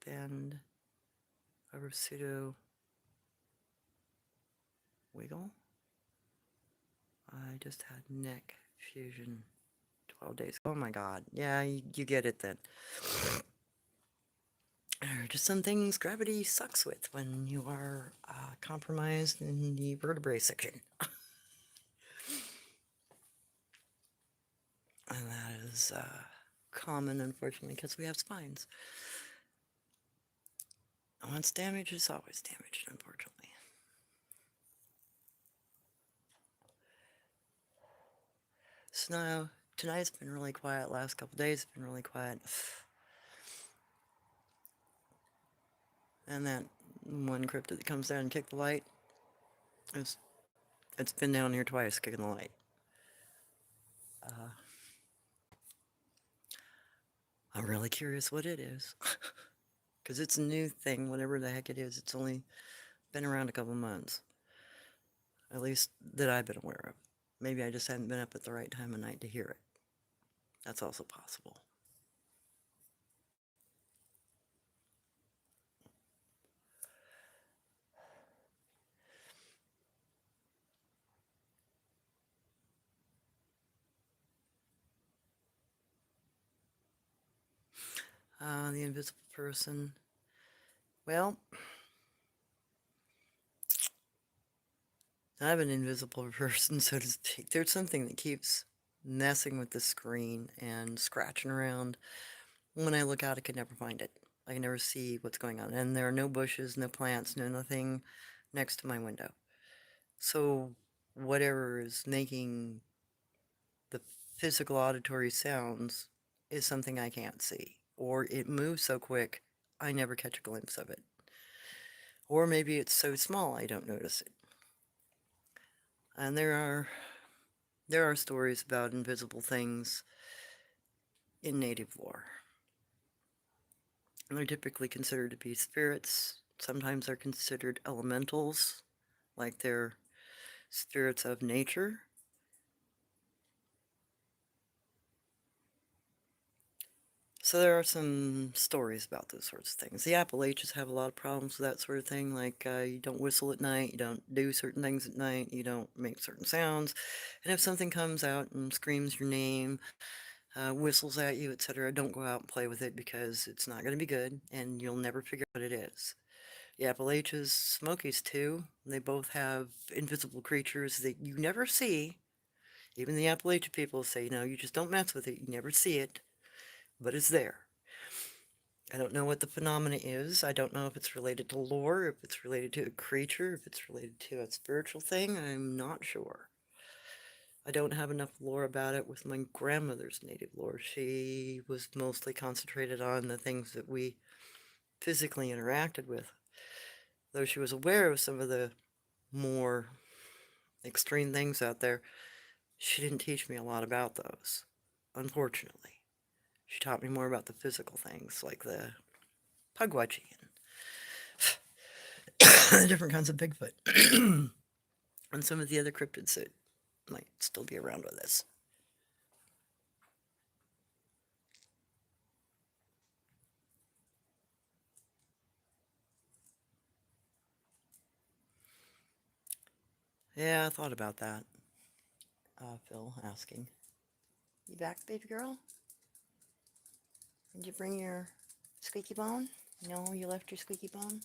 bend over pseudo wiggle. I just had neck fusion 12 days. Oh my god. Yeah, you get it then. There are just some things gravity sucks with when you are compromised in the vertebrae section. And that is common, unfortunately, because we have spines. Once damaged is always damaged, unfortunately. Snow. Tonight's been really quiet. Last couple days have been really quiet. And that one cryptid that comes down and kicked the light, it's been down here twice kicking the light. I'm really curious what it is. Because it's a new thing, whatever the heck it is. It's only been around a couple months. At least that I've been aware of. Maybe I just hadn't been up at the right time of night to hear it. That's also possible. The invisible person. Well, I'm an invisible person, so to speak. There's something that keeps messing with the screen and scratching around. When I look out, I can never find it. I can never see what's going on. And there are no bushes, no plants, no nothing next to my window. So whatever is making the physical auditory sounds is something I can't see. Or it moves so quick, I never catch a glimpse of it. Or maybe it's so small I don't notice it. And there are stories about invisible things in native lore. And they're typically considered to be spirits. Sometimes they're considered elementals, like they're spirits of nature. So there are some stories about those sorts of things. The Appalachians have a lot of problems with that sort of thing, like you don't whistle at night, you don't do certain things at night, you don't make certain sounds, and if something comes out and screams your name, whistles at you, etc., don't go out and play with it because it's not going to be good, and you'll never figure out what it is. The Appalachians, Smokies too, they both have invisible creatures that you never see. Even the Appalachian people say, you just don't mess with it, you never see it, but it's there. I don't know what the phenomena is. I don't know if it's related to lore, if it's related to a creature, if it's related to a spiritual thing. I'm not sure. I don't have enough lore about it with my grandmother's native lore. She was mostly concentrated on the things that we physically interacted with. Though she was aware of some of the more extreme things out there, she didn't teach me a lot about those, unfortunately. She taught me more about the physical things, like the pugwatching and the different kinds of Bigfoot, and some of the other cryptids that might still be around with us. Yeah, I thought about that. Phil asking. You back, baby girl? Did you bring your squeaky bone? No, you left your squeaky bone?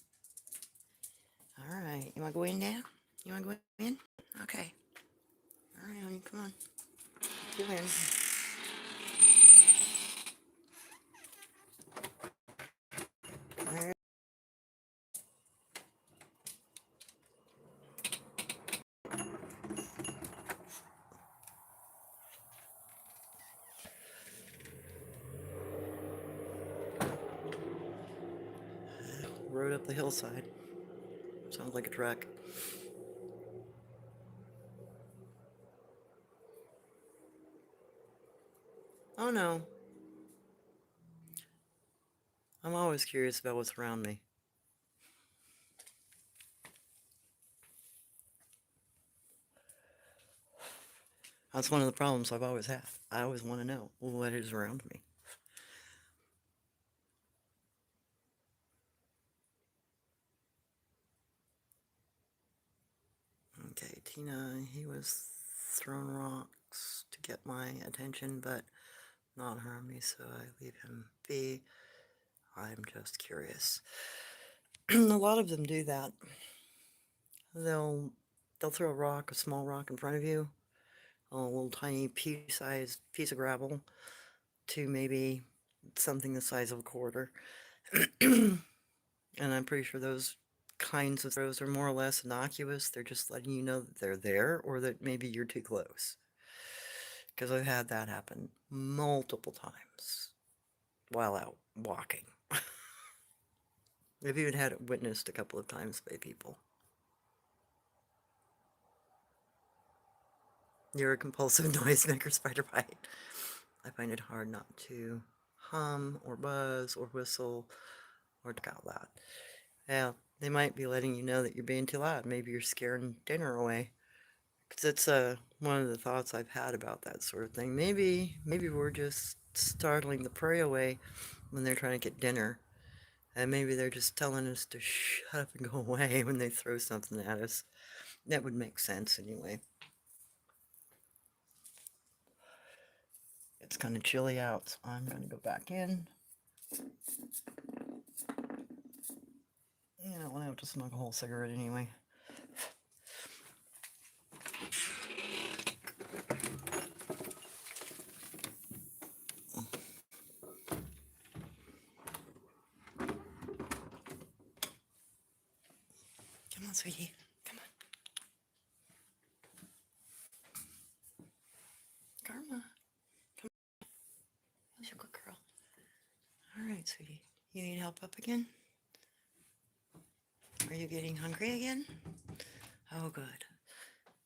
Alright, you wanna go in now? You wanna go in? Okay. Alright, honey, come on. Go in. Alright. Rode up the hillside. Sounds like a truck. Oh no. I'm always curious about what's around me. That's one of the problems I've always had. I always want to know what is around me. Okay, Tina, he was throwing rocks to get my attention, but not harm me, so I leave him be. I'm just curious. A lot of them do that. They'll throw a rock, a small rock in front of you, a little tiny pea-sized piece of gravel, to maybe something the size of a quarter. And I'm pretty sure those kinds of throws are more or less innocuous. They're just letting you know that they're there, or that maybe you're too close. Because I've had that happen multiple times while out walking. I've even had it witnessed a couple of times by people. You're a compulsive noisemaker, spider bite. I find it hard not to hum or buzz or whistle or talk out loud. Yeah, they might be letting you know that you're being too loud. Maybe you're scaring dinner away. Because it's one of the thoughts I've had about that sort of thing. Maybe we're just startling the prey away when they're trying to get dinner. And maybe they're just telling us to shut up and go away when they throw something at us. That would make sense anyway. It's kind of chilly out, so I'm going to go back in. Yeah, I don't have to smoke a whole cigarette anyway. Come on, sweetie. Come on. Karma. Come on. You're a good girl. All right, sweetie. You need help up again? Are you getting hungry again? Oh, good.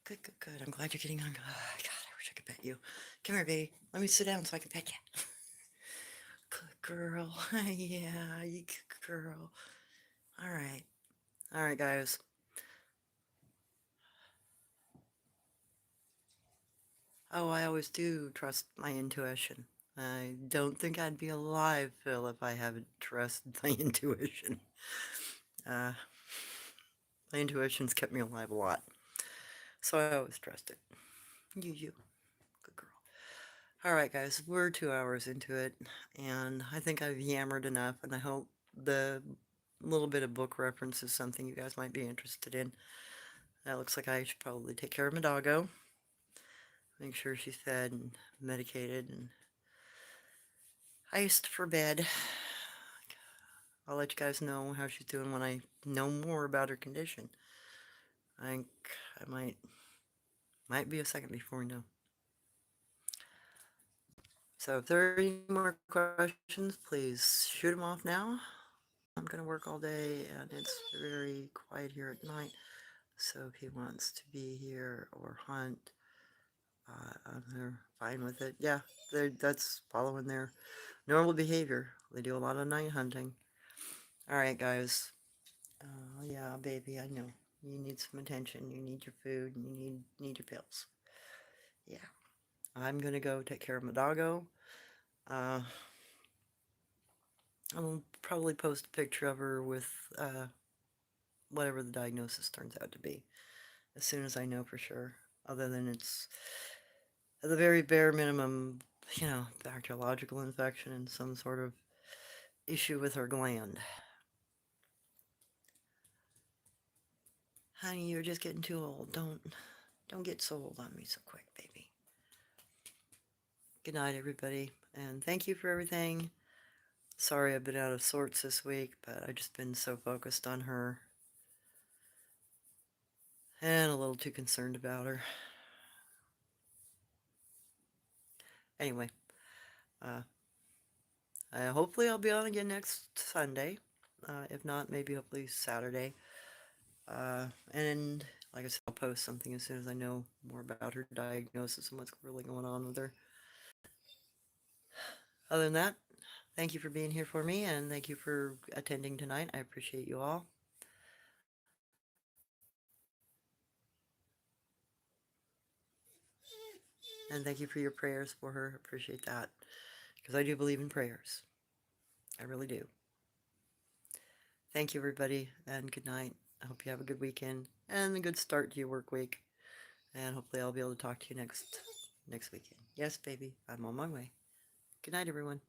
Good, good, good. I'm glad you're getting hungry. Oh, God, I wish I could pet you. Come here, baby. Let me sit down so I can pet you. Good girl. Yeah, you good girl. All right. All right, guys. Oh, I always do trust my intuition. I don't think I'd be alive, Phil, if I haven't trusted my intuition. Uh, my intuition's kept me alive a lot. So I always trust it. You. Good girl. All right, guys, we're 2 hours into it, and I think I've yammered enough, and I hope the little bit of book reference is something you guys might be interested in. That looks like I should probably take care of my doggo. Make sure she's fed and medicated and iced for bed. I'll let you guys know how she's doing when I know more about her condition. I think I might be a second before we know. So if there are any more questions, please shoot them off now. I'm going to work all day and it's very quiet here at night. So if he wants to be here or hunt, they're fine with it. Yeah, that's following their normal behavior. They do a lot of night hunting. All right, guys. Yeah, baby, I know. You need some attention. You need your food. And you need your pills. Yeah. I'm going to go take care of my doggo. Uh, I'll probably post a picture of her with whatever the diagnosis turns out to be as soon as I know for sure. Other than it's at the very bare minimum, bacteriological infection and some sort of issue with her gland. Honey, you're just getting too old. Don't get so old on me so quick, baby. Good night, everybody, and thank you for everything. Sorry I've been out of sorts this week, but I've just been so focused on her and a little too concerned about her. Anyway, uh, hopefully I'll be on again next Sunday. If not, maybe hopefully Saturday. And like I said, I'll post something as soon as I know more about her diagnosis and what's really going on with her. Other than that, thank you for being here for me, and thank you for attending tonight. I appreciate you all. And thank you for your prayers for her. I appreciate that. Because I do believe in prayers. I really do. Thank you, everybody, and good night. I hope you have a good weekend and a good start to your work week. And hopefully I'll be able to talk to you next weekend. Yes, baby, I'm on my way. Good night, everyone.